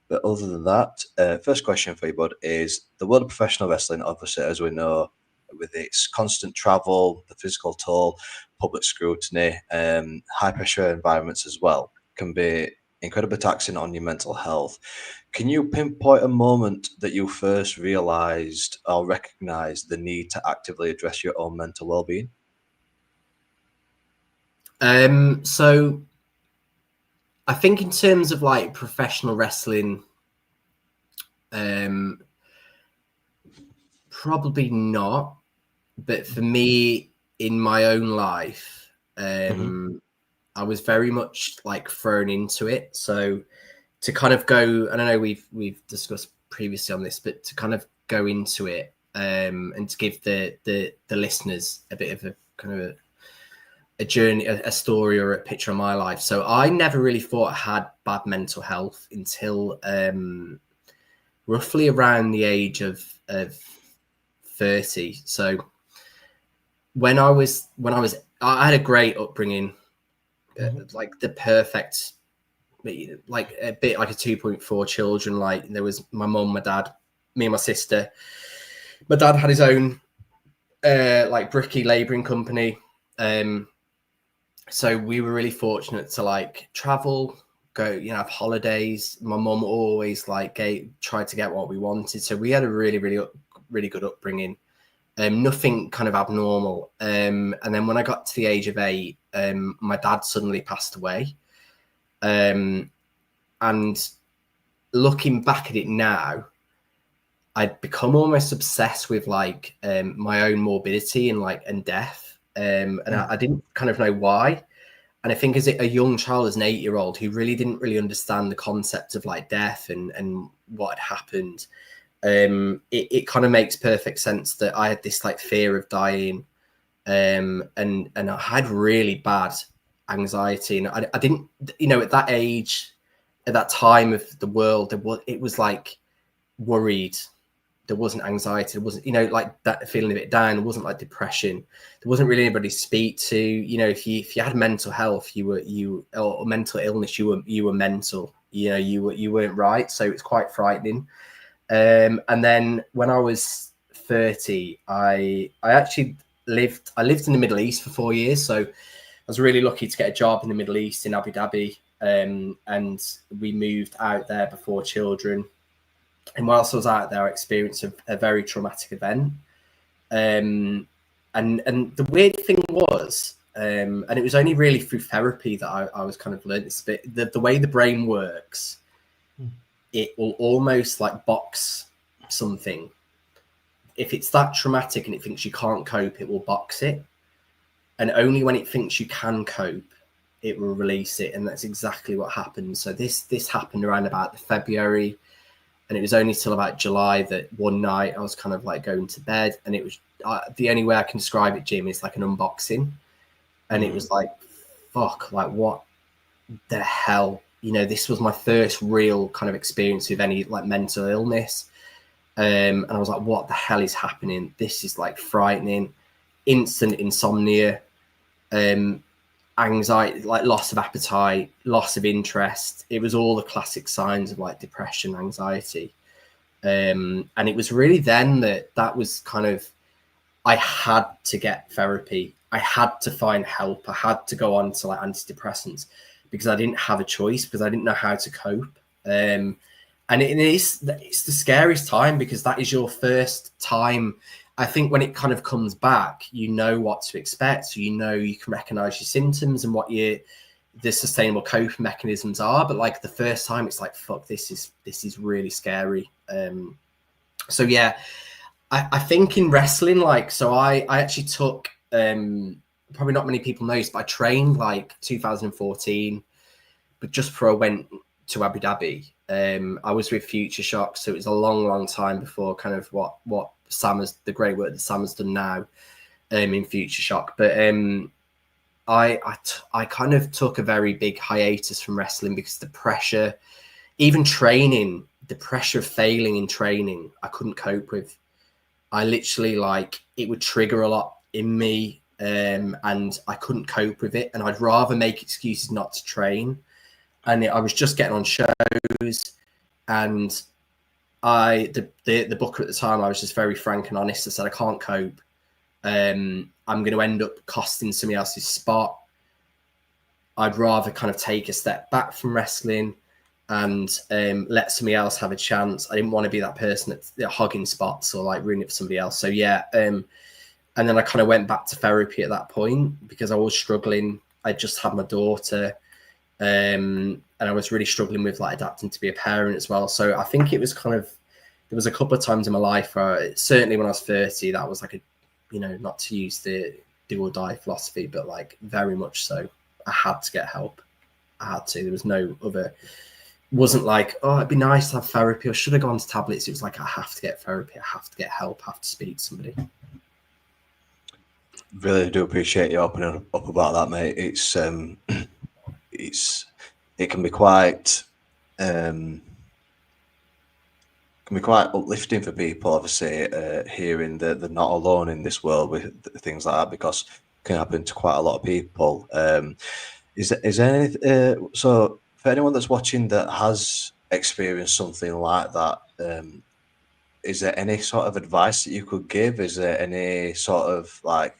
Speaker 1: But other than that, first question for you, bud, is the world of professional wrestling, obviously, as we know, with its constant travel, the physical toll, public scrutiny, high pressure environments as well, can be incredibly taxing on your mental health. Can you pinpoint a moment that you first realized or recognized the need to actively address your own mental well-being?
Speaker 3: So I think in terms of like professional wrestling, probably not. But for me, in my own life, I was very much like thrown into it. So to kind of go, I don't know, we've discussed previously on this, but to kind of go into it and to give the listeners a bit of a kind of a journey, a story or a picture of my life. So I never really thought I had bad mental health until roughly around the age of 30. So when I had a great upbringing, like the perfect, like a bit like a 2.4 children. Like there was my mum, my dad, me and my sister. My dad had his own like bricky labouring company. So we were really fortunate to like travel, go, you know, have holidays. My mum always like tried to get what we wanted. So we had a really good upbringing. Nothing kind of abnormal. And then when I got to the age of 8, my dad suddenly passed away. And looking back at it now, I'd become almost obsessed with like my own morbidity and death. And I didn't kind of know why. And I think as a young child, as an 8-year-old who really didn't really understand the concept of like death and what had happened, it kind of makes perfect sense that I had this like fear of dying, and I had really bad anxiety, and I didn't, you know, at that age, at that time of the world, it was like worried. There wasn't anxiety. There wasn't, you know, like that feeling a bit down. There wasn't like depression. There wasn't really anybody to speak to. You know, if you had mental health, or mental illness, you were mental. You know, you weren't right. So it's quite frightening. And then when I was 30, I actually lived in the Middle East for 4 years. So I was really lucky to get a job in the Middle East in Abu Dhabi. And we moved out there before children. And whilst I was out there, I experienced a very traumatic event. And the weird thing was, and it was only really through therapy that I was kind of learned this bit, the way the brain works, it will almost like box something. If it's that traumatic and it thinks you can't cope, it will box it. And only when it thinks you can cope, it will release it. And that's exactly what happened. So this happened around about the February. And it was only till about July that one night I was kind of like going to bed, and it was the only way I can describe it, Jim, is like an unboxing. And it was like, fuck, like what the hell? You know, this was my first real kind of experience with any like mental illness. And I was like, what the hell is happening? This is like frightening. Instant insomnia, anxiety, like loss of appetite, loss of interest. It was all the classic signs of like depression, anxiety. And it was really then that was kind of, I had to get therapy. I had to find help. I had to go on to like antidepressants because I didn't have a choice, because I didn't know how to cope. And it's the scariest time, because that is your first time. I think when it kind of comes back, you know what to expect. So you know, you can recognize your symptoms and what the sustainable coping mechanisms are. But like the first time, it's like, fuck, this is really scary. So yeah, I think in wrestling, like, so I actually took, probably not many people know this, but I trained like 2014, but just before I went to Abu Dhabi. I was with Future Shock, so it was a long time before kind of what Sam has, the great work that Sam has done now in Future Shock. But I kind of took a very big hiatus from wrestling because the pressure, even training, the pressure of failing in training, I couldn't cope with. I literally, like, it would trigger a lot in me, and I couldn't cope with it. And I'd rather make excuses not to train. And I was just getting on shows, and the booker at the time, I was just very frank and honest. I said, I can't cope. I'm going to end up costing somebody else's spot. I'd rather kind of take a step back from wrestling and let somebody else have a chance. I didn't want to be that person that's hogging spots or like ruining it for somebody else. So yeah, and then I kind of went back to therapy at that point because I was struggling. I just had my daughter, and I was really struggling with like adapting to be a parent as well. So I think it was kind of, there was a couple of times in my life where, certainly when I was 30, that was like a, you know, not to use the do or die philosophy, but like very much so. I had to get help. I had to. There was no other. Wasn't like, oh, it'd be nice to have therapy, or should have gone to tablets. It was like, I have to get therapy. I have to get help. I have to speak to somebody.
Speaker 1: Really do appreciate you opening up about that, mate. It can be quite uplifting for people, obviously, hearing that they're not alone in this world with things like that, because it can happen to quite a lot of people. Is there any, so for anyone that's watching that has experienced something like that, is there any sort of advice that you could give? Is there any sort of like,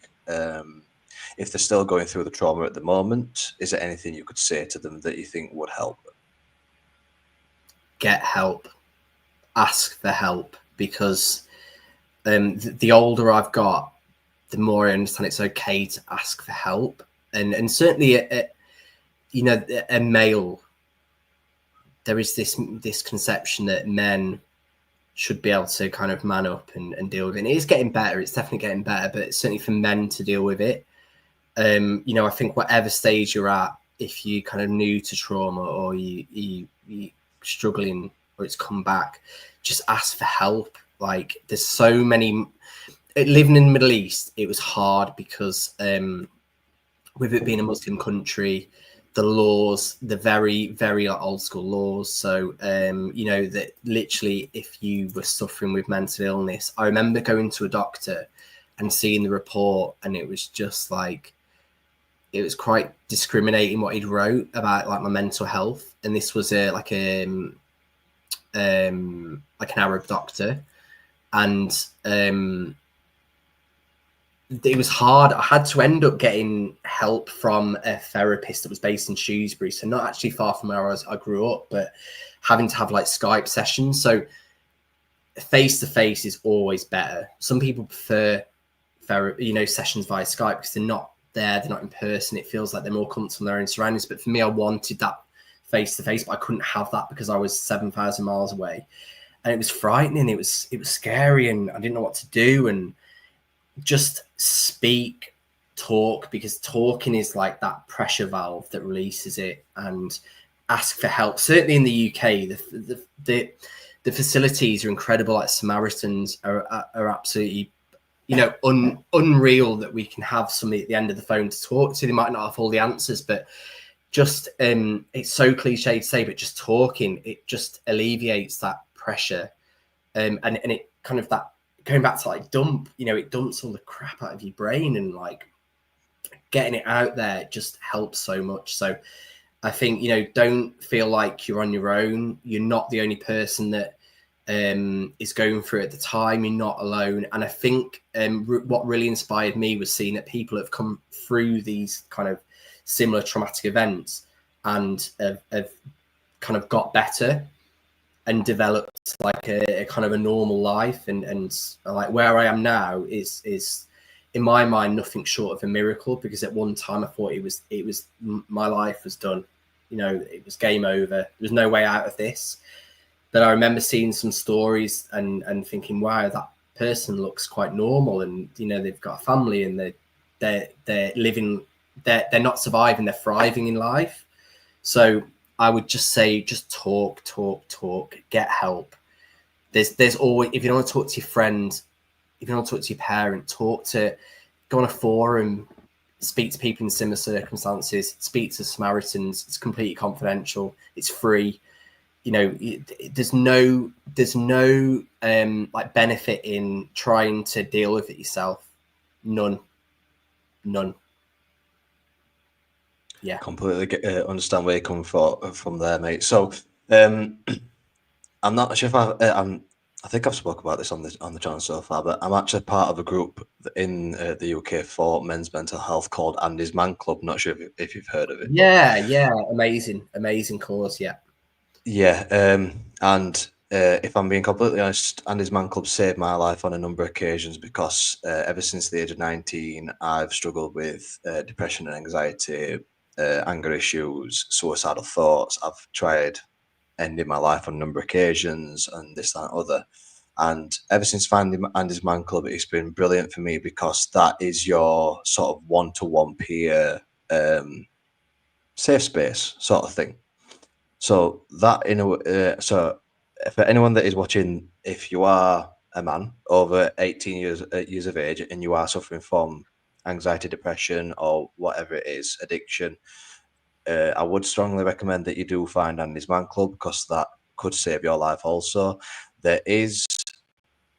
Speaker 1: if they're still going through the trauma at the moment, is there anything you could say to them that you think would help?
Speaker 3: Get help. Ask for help, because the older I've got, the more I understand it's okay to ask for help. And certainly, you know, a male, there is this conception that men should be able to kind of man up and deal with it. And it is getting better. It's definitely getting better, but certainly for men to deal with it. You know, I think whatever stage you're at, if you kind of new to trauma or you struggling or it's come back, just ask for help. Like, there's so many. Living in the Middle East, it was hard because with it being a Muslim country, the laws, the very, very old school laws. So, you know, that literally if you were suffering with mental illness, I remember going to a doctor and seeing the report, and it was just like, it was quite discriminating what he'd wrote about like my mental health. And this was like an Arab doctor. And it was hard. I had to end up getting help from a therapist that was based in Shrewsbury, so not actually far from where I grew up, but having to have like Skype sessions. So face to face is always better. Some people prefer therapy, you know, sessions via Skype because they're not there, they're not in person. It feels like they're more comfortable in their own surroundings. But for me, I wanted that face to face, but I couldn't have that because I was 7,000 miles away, and it was frightening. It was scary, and I didn't know what to do. And just speak, talk, because talking is like that pressure valve that releases it. And ask for help. Certainly in the UK, the facilities are incredible. Like Samaritans are absolutely, you know, unreal that we can have somebody at the end of the phone to talk to. They might not have all the answers, but just it's so cliche to say, but just talking, it just alleviates that pressure, and it kind of, that going back to like dump, you know, it dumps all the crap out of your brain, and like getting it out there just helps so much. So I think, you know, don't feel like you're on your own. You're not the only person that is going through it at the time. You're not alone. And I think what really inspired me was seeing that people have come through these kind of similar traumatic events and have kind of got better and developed like a kind of a normal life. And like where I am now is in my mind nothing short of a miracle, because at one time I thought it was my life was done, you know, it was game over, there was no way out of this. But I remember seeing some stories and thinking, wow, that person looks quite normal, and you know, they've got a family, and they're living, they're not surviving, they're thriving in life. So I would just say, just talk, get help. There's always, if you don't want to talk to your friend, if you don't want to talk to your parent, go on a forum, speak to people in similar circumstances, speak to Samaritans. It's completely confidential. It's free. You know, there's no like benefit in trying to deal with it yourself. None. Yeah.
Speaker 1: Completely understand where you come from there, mate. So, I'm not sure if I think I've spoke about this on the channel so far, but I'm actually part of a group in the UK for men's mental health called Andy's Man Club. Not sure if you've heard of it.
Speaker 3: Yeah, amazing cause.
Speaker 1: Yeah, and if I'm being completely honest, Andy's Man Club saved my life on a number of occasions because ever since the age of 19, I've struggled with depression and anxiety, anger issues, suicidal thoughts. I've tried ending my life on a number of occasions and this, that, and other. And ever since finding Andy's Man Club, it's been brilliant for me because that is your sort of one-to-one peer safe space sort of thing. So that so for anyone that is watching, if you are a man over 18 years of age and you are suffering from anxiety, depression, or whatever it is, addiction, I would strongly recommend that you do find Andy's Man Club because that could save your life also. There is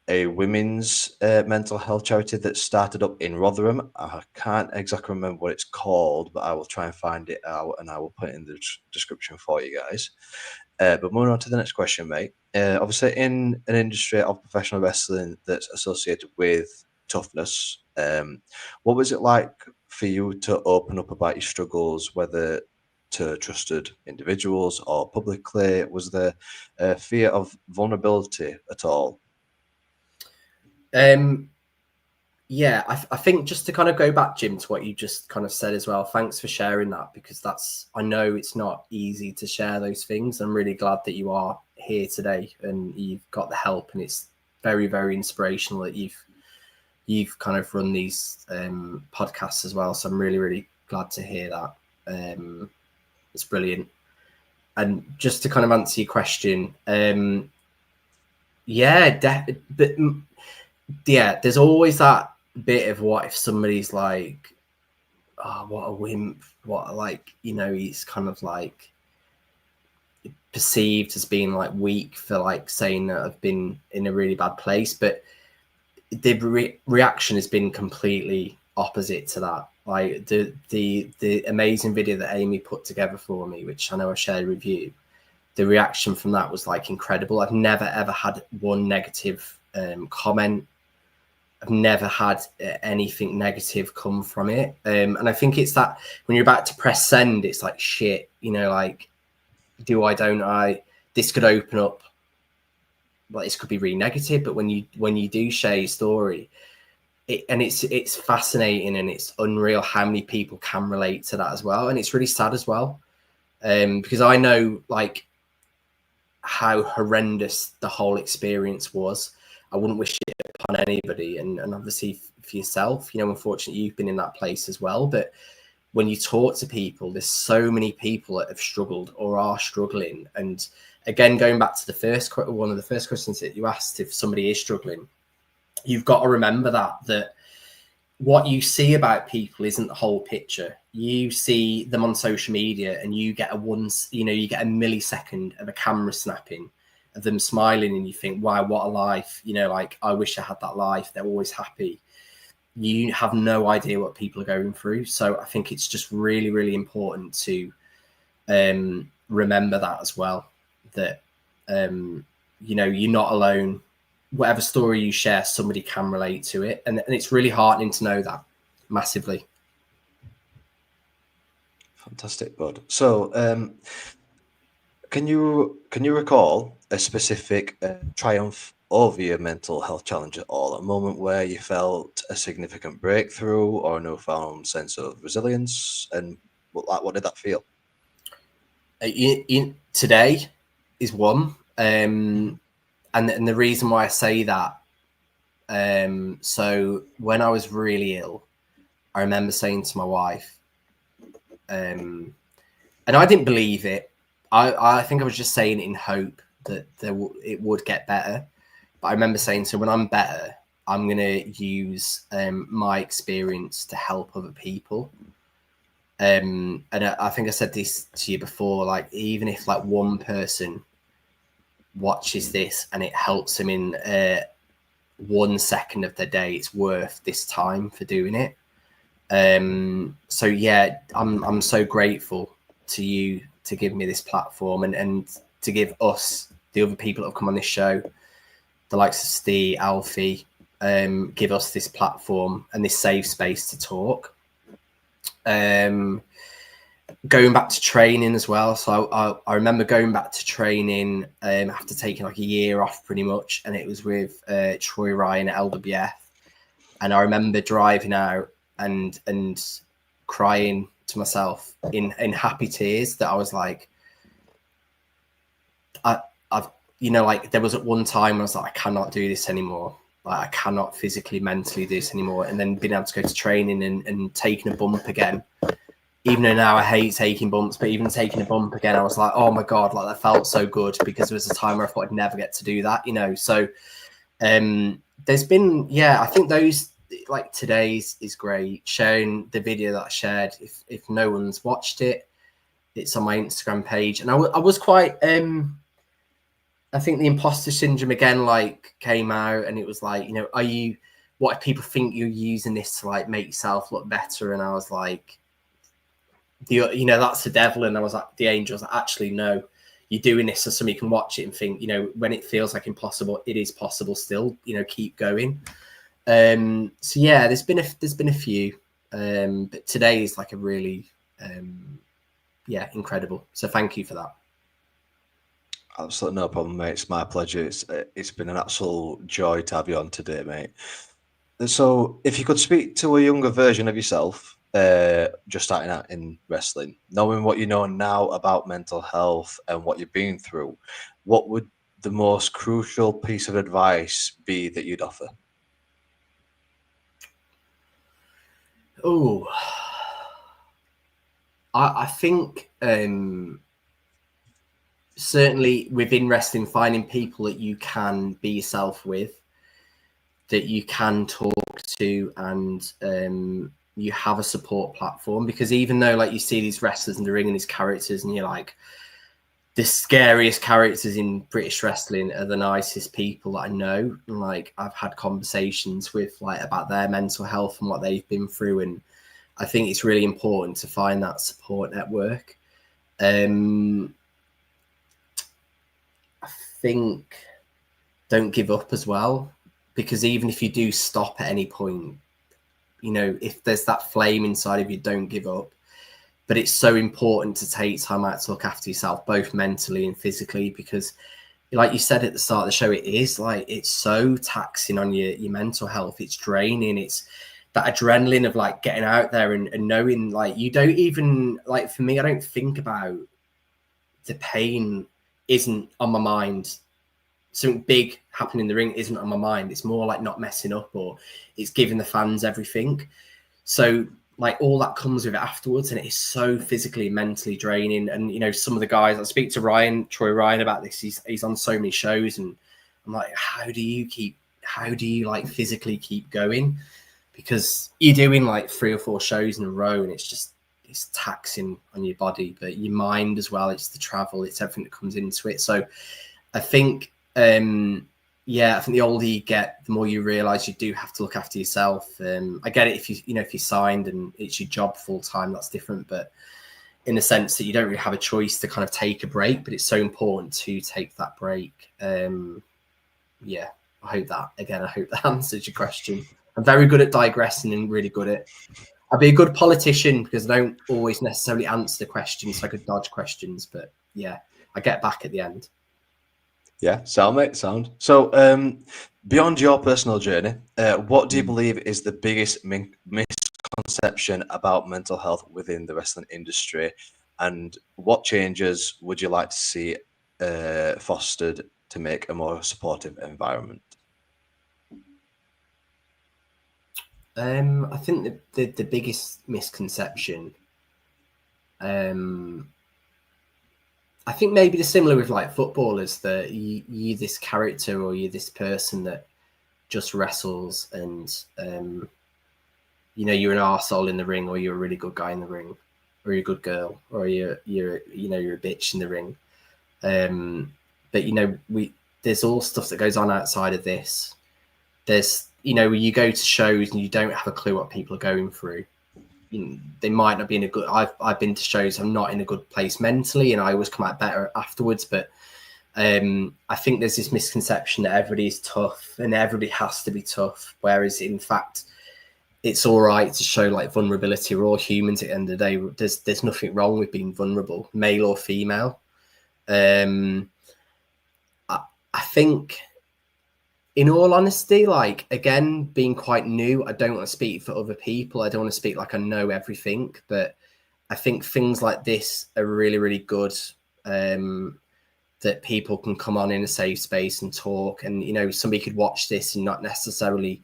Speaker 1: a women's mental health charity that started up in Rotherham. I can't exactly remember what it's called, but I will try and find it out and I will put it in the description for you guys. But moving on to the next question, mate. Obviously, in an industry of professional wrestling that's associated with toughness, what was it like for you to open up about your struggles, whether to trusted individuals or publicly? Was there a fear of vulnerability at all?
Speaker 3: Yeah, I think just to kind of go back, Jim, to what you just kind of said as well. Thanks for sharing that because I know it's not easy to share those things. I'm really glad that you are here today and you've got the help, and it's very, very inspirational that you've kind of run these podcasts as well. So I'm really, really glad to hear that. It's brilliant. And just to kind of answer your question, there's always that bit of what if somebody's like, oh, what a wimp, what, like, you know, he's kind of like perceived as being like weak for like saying that I've been in a really bad place, but the reaction has been completely opposite to that. Like the amazing video that Amy put together for me, which I know I shared with you, the reaction from that was like incredible. I've never ever had one negative comment. I've never had anything negative come from it. And I think it's that when you're about to press send, it's like, shit, you know, like, don't I, this could open up, well, this could be really negative, but when you do share your story, it's fascinating and it's unreal how many people can relate to that as well. And it's really sad as well. Because I know like how horrendous the whole experience was. I wouldn't wish it upon anybody, and obviously for yourself, you know, unfortunately you've been in that place as well. But when you talk to people, there's so many people that have struggled or are struggling. And again, going back to one of the first questions that you asked, if somebody is struggling, you've got to remember that what you see about people isn't the whole picture. You see them on social media and you get a millisecond of a camera snapping of them smiling and you think, wow, what a life. You know, like, I wish I had that life. They're always happy. You have no idea what people are going through. So I think it's just really, really important to remember that as well, that, you know, you're not alone. Whatever story you share, somebody can relate to it. And it's really heartening to know that, massively.
Speaker 1: Fantastic, bud. So, can you recall a specific triumph over your mental health challenge at all? A moment where you felt a significant breakthrough or a newfound sense of resilience, and what did that feel?
Speaker 3: Today is one, and the reason why I say that. So when I was really ill, I remember saying to my wife, and I didn't believe it. I think I was just saying it in hope that it would get better. But I remember saying, so when I'm better, I'm going to use my experience to help other people. And I think I said this to you before, like, even if like one person watches this and it helps them in 1 second of their day, it's worth this time for doing it. So yeah, I'm so grateful to you to give me this platform and to give us, the other people that have come on this show, the likes of Steve, Alfie, give us this platform and this safe space to talk. Going back to training as well. So I remember going back to training after taking like a year off pretty much, and it was with Troy Ryan at LWF. And I remember driving out and crying to myself in happy tears that I was like, I've, you know, like there was at one time I was like, I cannot do this anymore. Like I cannot physically, mentally do this anymore. And then being able to go to training and taking a bump again, even though now I hate taking bumps, but even taking a bump again, I was like, oh my God, like that felt so good, because there was a time where I thought I'd never get to do that, you know? So there's been, yeah, I think those, like today's is great. Sharing the video that I shared, if no one's watched it, it's on my Instagram page. And I was quite, I think the imposter syndrome again, like came out, and it was like, you know, what if people think you're using this to like make yourself look better? And I was like, you know, that's the devil. And I was like, the angels, actually, no, you're doing this so somebody can watch it and think, you know, when it feels like impossible, it is possible still, you know, keep going. So yeah, there's been a few, but today is like a really, yeah, incredible. So thank you for that.
Speaker 1: Absolutely no problem, mate. It's my pleasure. It's been an absolute joy to have you on today, mate. So, if you could speak to a younger version of yourself, just starting out in wrestling, knowing what you know now about mental health and what you've been through, what would the most crucial piece of advice be that you'd offer?
Speaker 3: Oh, I think certainly within wrestling, finding people that you can be yourself with, that you can talk to, and you have a support platform. Because even though like you see these wrestlers in the ring and these characters, and you're like, the scariest characters in British wrestling are the nicest people that I know. And like I've had conversations with like about their mental health and what they've been through, and I think it's really important to find that support network. I think don't give up as well, because even if you do stop at any point, you know, if there's that flame inside of you, don't give up. But it's so important to take time out to look after yourself, both mentally and physically, because like you said at the start of the show, it is like, it's so taxing on your mental health. It's draining. It's that adrenaline of like getting out there and knowing like you don't even, like for me, I don't think about the pain isn't on my mind. Something big happening in the ring isn't on my mind. It's more like not messing up, or it's giving the fans everything. So like all that comes with it afterwards, and it is so physically and mentally draining. And you know, some of the guys, I speak to Troy Ryan about this, he's on so many shows, and I'm like, how do you like physically keep going? Because you're doing like 3 or 4 shows in a row, and it's taxing on your body, but your mind as well. It's the travel, it's everything that comes into it. So I think yeah, I think the older you get, the more you realize you do have to look after yourself. I get it, if you signed and it's your job full time, that's different, but in the sense that you don't really have a choice to kind of take a break, but it's so important to take that break. Yeah, I hope that answers your question. I'm very good at digressing and really good at, I'd be a good politician because I don't always necessarily answer the questions, so I could dodge questions, but yeah, I get back at the end.
Speaker 1: Yeah, sound, mate, sound. So, beyond your personal journey, what do you believe is the biggest misconception about mental health within the wrestling industry, and what changes would you like to see fostered to make a more supportive environment?
Speaker 3: I think the biggest misconception, I I think maybe the similar with like footballers, that you this character or you're this person that just wrestles and you're an arsehole in the ring, or you're a really good guy in the ring, or you're a good girl, or you're a bitch in the ring. But there's all stuff that goes on outside of this. There's you go to shows and you don't have a clue what people are going through. They might not be in a good. I've been to shows. I'm not in a good place mentally, and I always come out better afterwards. But I think there's this misconception that everybody is tough and everybody has to be tough, whereas in fact, it's all right to show like vulnerability. We're all humans at the end of the day. There's nothing wrong with being vulnerable, male or female. I think, in all honesty, like, again, being quite new, I don't want to speak for other people. I don't want to speak like I know everything, but I think things like this are really, really good, that people can come on in a safe space and talk. And, somebody could watch this and not necessarily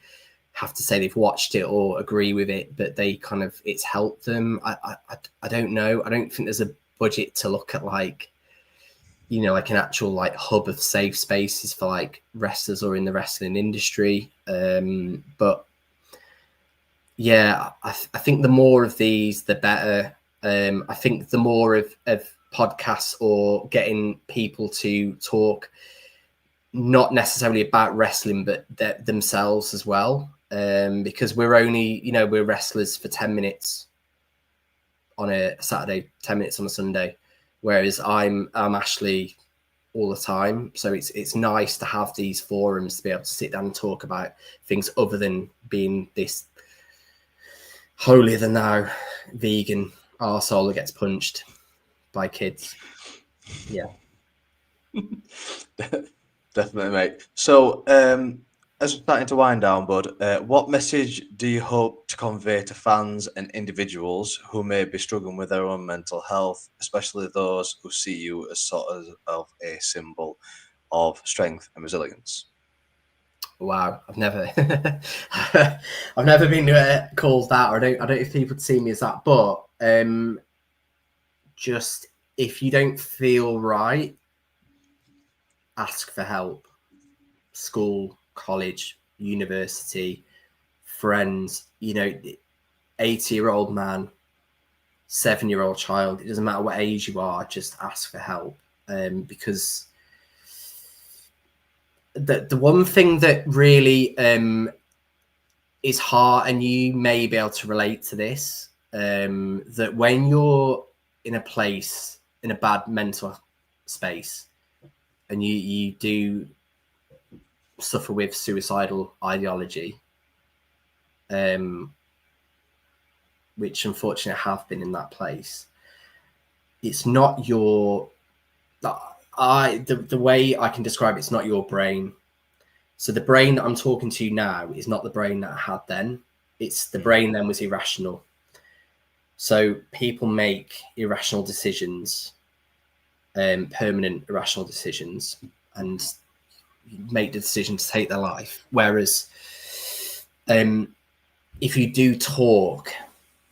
Speaker 3: have to say they've watched it or agree with it, but they kind of, it's helped them. I don't know. I don't think there's a budget to look at like an actual like hub of safe spaces for like wrestlers or in the wrestling industry. But yeah, I think the more of these, the better. I think the more of podcasts or getting people to talk, not necessarily about wrestling, but themselves as well. Because we're only, we're wrestlers for 10 minutes on a Saturday, 10 minutes on a Sunday. Whereas I'm Ashley all the time. So it's nice to have these forums to be able to sit down and talk about things other than being this holier than thou vegan arsehole that gets punched by kids. Yeah.
Speaker 1: Definitely, mate. So as we're starting to wind down, bud, what message do you hope to convey to fans and individuals who may be struggling with their own mental health, especially those who see you as sort of a symbol of strength and resilience?
Speaker 3: Wow, I've never been called that, or I don't know if people see me as that, but just if you don't feel right, ask for help. School, college, university, friends, 80-year-old man, 7-year-old child, it doesn't matter what age you are, just ask for help. Because the one thing that really is hard, and you may be able to relate to this, that when you're in a place, in a bad mental space, and you do suffer with suicidal ideology, which unfortunately I have been in that place, it's not your... the way I can describe it's not your brain. So the brain that I'm talking to now is not the brain that I had then. It's the brain then was irrational. So people make irrational decisions, permanent irrational decisions, and make the decision to take their life. Whereas if you do talk,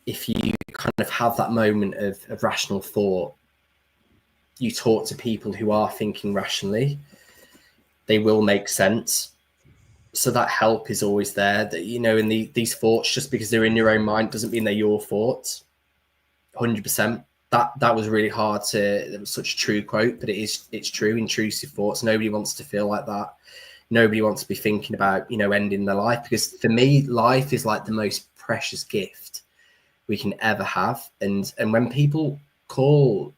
Speaker 3: if you kind of have that moment of rational thought, you talk to people who are thinking rationally, they will make sense. So that help is always there. That, in these thoughts, just because they're in your own mind doesn't mean they're your thoughts. 100%. That was really hard to... It was such a true quote, but it's true. Intrusive thoughts. Nobody wants to feel like that. Nobody wants to be thinking about, ending their life. Because for me, life is like the most precious gift we can ever have. And when people call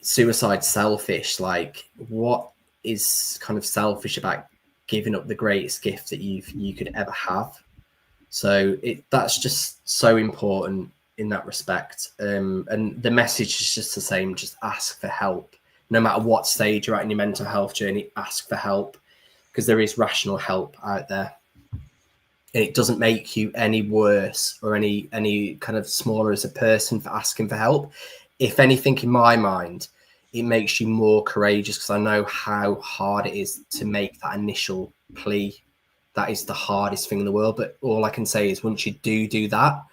Speaker 3: suicide selfish, like, what is kind of selfish about giving up the greatest gift that you could ever have? So that's just so important in that respect. And the message is just the same. Just ask for help. No matter what stage you're at in your mental health journey, ask for help, because there is rational help out there. And it doesn't make you any worse or any kind of smaller as a person for asking for help. If anything, in my mind, it makes you more courageous, because I know how hard it is to make that initial plea. That is the hardest thing in the world. But all I can say is once you do that,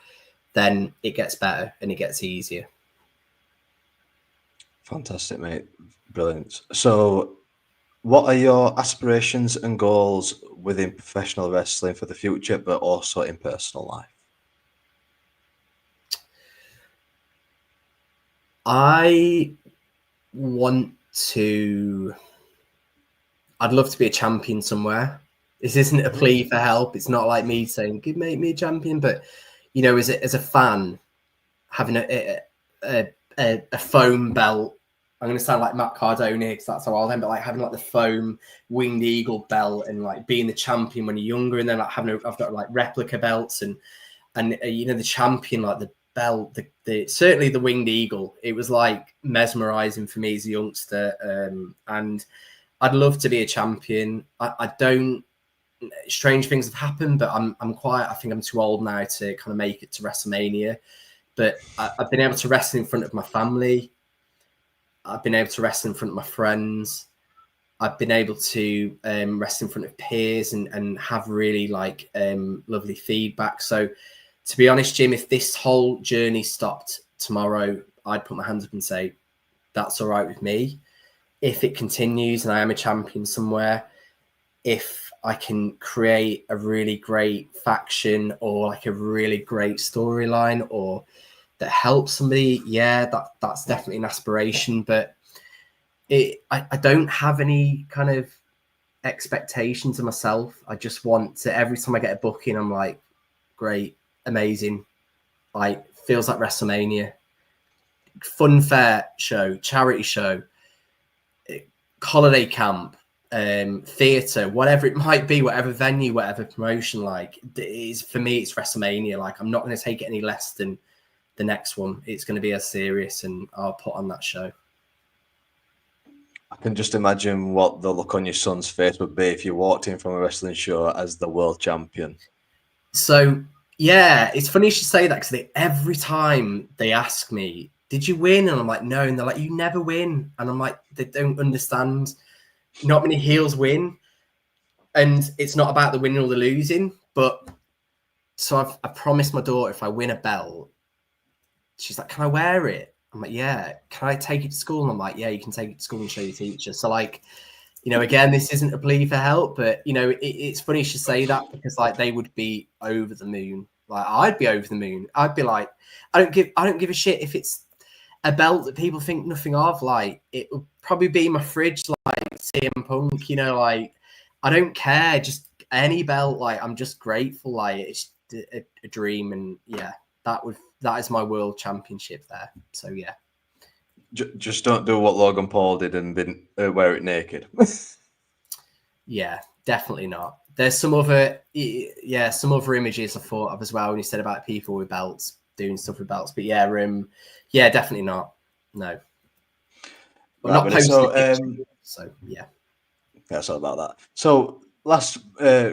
Speaker 3: then it gets better and it gets easier.
Speaker 1: Fantastic, mate. Brilliant. So, what are your aspirations and goals within professional wrestling for the future, but also in personal life?
Speaker 3: I want to. I'd love to be a champion somewhere. This isn't a plea for help. It's not like me saying, "Give make me a champion," but you know, as a fan, having a foam belt. I'm going to sound like Matt Cardona because that's how I'll end, but like having like the foam winged eagle belt and like being the champion when you're younger, and then like I've got like replica belts and you know, the champion, like the belt, the certainly the winged eagle. It was like mesmerizing for me as a youngster, and I'd love to be a champion. I don't. Strange things have happened, but I'm quite. I think I'm too old now to kind of make it to WrestleMania. But I've been able to wrestle in front of my family. I've been able to wrestle in front of my friends. I've been able to wrestle in front of peers and have really like lovely feedback. So, to be honest, Jim, if this whole journey stopped tomorrow, I'd put my hands up and say, that's all right with me. If it continues and I am a champion somewhere, if I can create a really great faction or like a really great storyline or that helps somebody, yeah, that's definitely an aspiration. But I don't have any kind of expectations of myself. I just want to, every time I get a booking, I'm like, great, amazing. Like, feels like WrestleMania. Fun fair show, charity show, holiday camp, theatre, whatever it might be, whatever venue, whatever promotion, like, is for me, it's WrestleMania. Like, I'm not going to take it any less than the next one. It's going to be as serious, and I'll put on that show.
Speaker 1: I can just imagine what the look on your son's face would be if you walked in from a wrestling show as the world champion.
Speaker 3: So, yeah, it's funny you should say that because every time they ask me, did you win? And I'm like, no. And they're like, you never win. And I'm like, they don't understand. Not many heels win. And it's not about the winning or the losing. But so I promised my daughter if I win a belt, she's like, can I wear it? I'm like, yeah. Can I take it to school? And I'm like, yeah, you can take it to school and show your teacher. So, like, you know, again, this isn't a plea for help, but, you know, it's funny you should say that because, like, they would be over the moon. Like, I'd be over the moon. I'd be like, I don't give a shit if it's a belt that people think nothing of. Like, it would probably be my fridge, like CM Punk, you know, like, I don't care. Just any belt. Like, I'm just grateful. Like, it's a dream. And yeah, that is my world championship there. So yeah.
Speaker 1: Just don't do what Logan Paul did and wear it naked.
Speaker 3: Yeah, definitely not. There's some other images I thought of as well when you said about people with belts doing stuff with belts. But yeah, definitely not. No, but
Speaker 1: Right,
Speaker 3: not
Speaker 1: buddy,
Speaker 3: so yeah,
Speaker 1: that's all about that. So last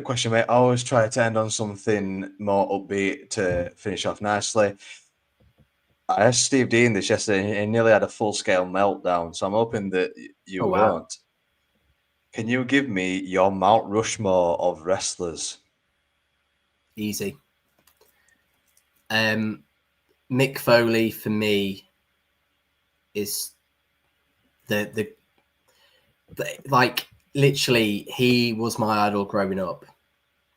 Speaker 1: question, mate. I always try to end on something more upbeat to finish off nicely. I asked Steve Dean this yesterday, and he nearly had a full-scale meltdown. So I'm hoping that you
Speaker 3: Oh, wow.
Speaker 1: won't. Can you give me your Mount Rushmore of wrestlers?
Speaker 3: Easy. Mick Foley for me is the like, literally, he was my idol growing up.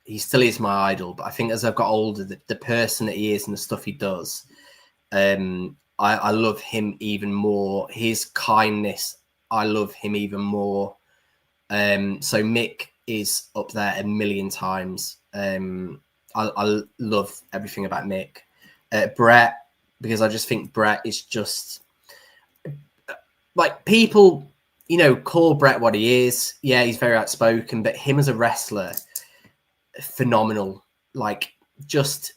Speaker 3: He still is my idol, but I think as I've got older, the person that he is and the stuff he does, I love him even more. His kindness, I love him even more. So Mick is up there a million times. I love everything about Mick. Brett, because I just think Brett is just like, people, you know, call Brett what he is. Yeah, he's very outspoken, but him as a wrestler, phenomenal. Like, just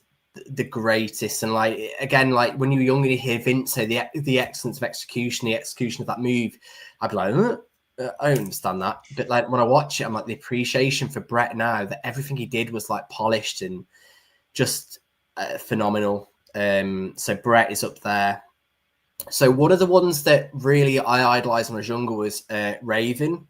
Speaker 3: the greatest. And like, again, like when you're young and you hear Vince say the excellence of execution, the execution of that move, I'd be like, I don't understand that. But like, when I watch it, I'm like, the appreciation for Brett now, that everything he did was like polished and just phenomenal. So Brett is up there. So one of the ones that really I idolized when I was younger was Raven.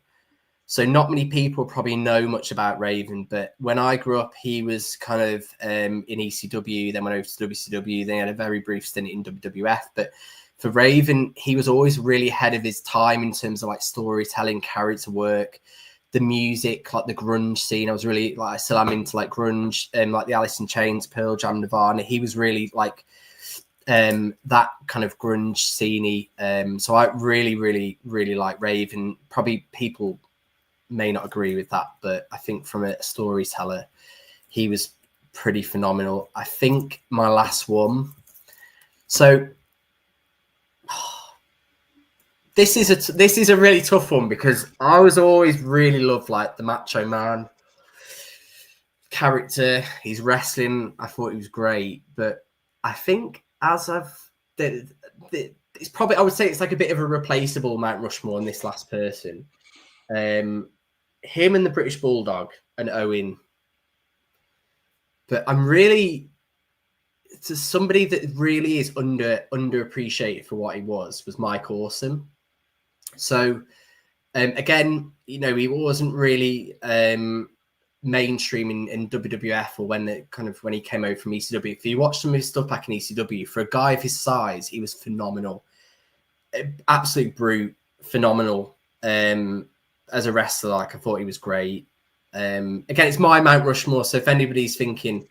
Speaker 3: So not many people probably know much about Raven, but when I grew up, he was kind of in ECW, then went over to WCW, then he had a very brief stint in WWF. But for Raven, he was always really ahead of his time in terms of like storytelling, character work, the music, like the grunge scene. I was really like, I still am into like grunge and like the Alice in Chains, Pearl Jam, Nirvana. He was really like that kind of grunge sceney. So I really, really, really like Raven. Probably people may not agree with that, but I think from a storyteller, he was pretty phenomenal. I think my last one. So this is a really tough one because I was always really loved like the Macho Man character. He's wrestling. I thought he was great, but I think as it's probably, I would say it's like a bit of a replaceable Mount Rushmore in this last person. Him and the British Bulldog and Owen. But I'm really, to somebody that really is underappreciated for what he was Mike Awesome. So again, you know, he wasn't really mainstream in WWF or when he came over from ECW. If you watch some of his stuff back in ECW, for a guy of his size, he was phenomenal. Absolute brute, phenomenal. As a wrestler, like I thought he was great. Again, it's my Mount Rushmore. So if anybody's thinking,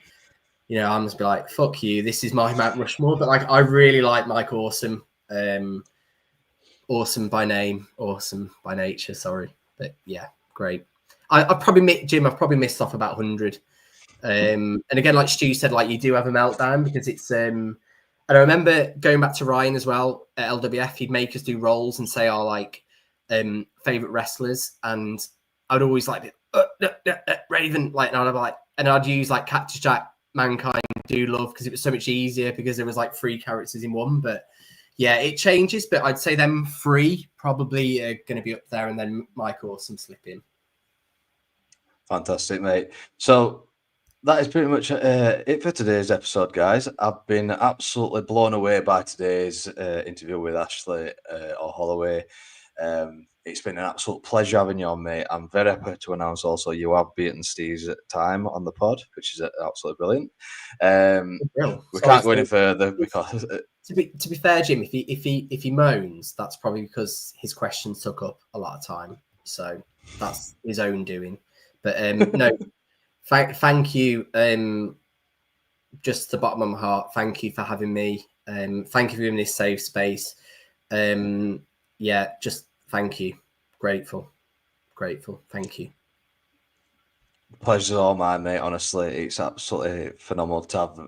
Speaker 3: you know, I must be like, fuck you, this is my Mount Rushmore. But like, I really like Mike Awesome. Awesome by name, awesome by nature. Sorry, but yeah, great. I've probably missed off about 100. And again, like Stu said, like you do have a meltdown because it's. And I remember going back to Ryan as well at LWF. He'd make us do roles and say our like favorite wrestlers, and I'd always like Raven, like, and I'd be like, and I'd use like Cactus Jack, Mankind, Do Love because it was so much easier because there was like 3 characters in one, but. Yeah, it changes, but I'd say them 3 probably are going to be up there, and then Mike Awesome slip in.
Speaker 1: Fantastic, mate. So that is pretty much it for today's episode, guys. I've been absolutely blown away by today's interview with Ashley or Holloway. It's been an absolute pleasure having you on, mate. I'm very happy to announce also you have beaten Steve's time on the pod, which is absolutely brilliant. We can't go any further because
Speaker 3: to be fair, Jim, if he moans, that's probably because his questions took up a lot of time. So that's his own doing. But no, thank you. Just the bottom of my heart, thank you for having me. Thank you for giving this safe space. Yeah, just thank you. Grateful. Thank you.
Speaker 1: Pleasure's all mine, mate. Honestly, it's absolutely phenomenal to have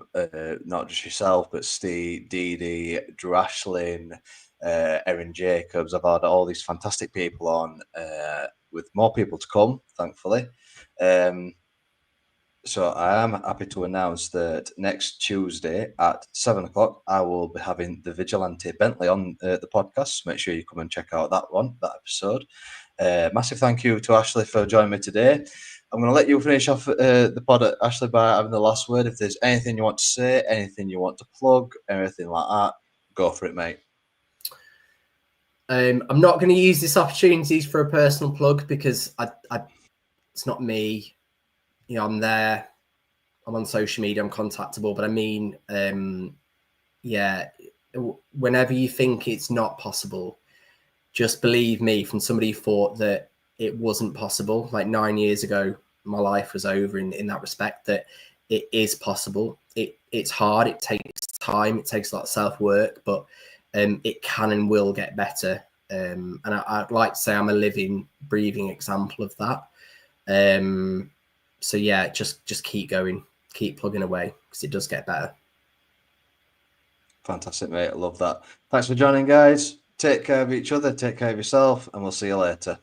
Speaker 1: not just yourself, but Steve, Dee Dee, Drew Ashlin, Erin Jacobs. I've had all these fantastic people on, with more people to come, thankfully. So I am happy to announce that next Tuesday at 7 o'clock, I will be having the Vigilante Bentley on the podcast. Make sure you come and check out that episode. Massive thank you to Ashley for joining me today. I'm going to let you finish off the pod, Ashley, by having the last word. If there's anything you want to say, anything you want to plug, anything like that, go for it, mate.
Speaker 3: I'm not going to use this opportunity for a personal plug because it's not me. You know, I'm there. I'm on social media. I'm contactable. But I mean, yeah, whenever you think it's not possible, just believe me, from somebody who thought that it wasn't possible, like 9 years ago, my life was over in that respect, that it is possible. It's hard. It takes time. It takes a lot of self-work, but it can and will get better. And I'd like to say I'm a living, breathing example of that. So yeah, just keep going, keep plugging away because it does get better.
Speaker 1: Fantastic, mate. I love that. Thanks for joining, guys. Take care of each other, take care of yourself, and we'll see you later.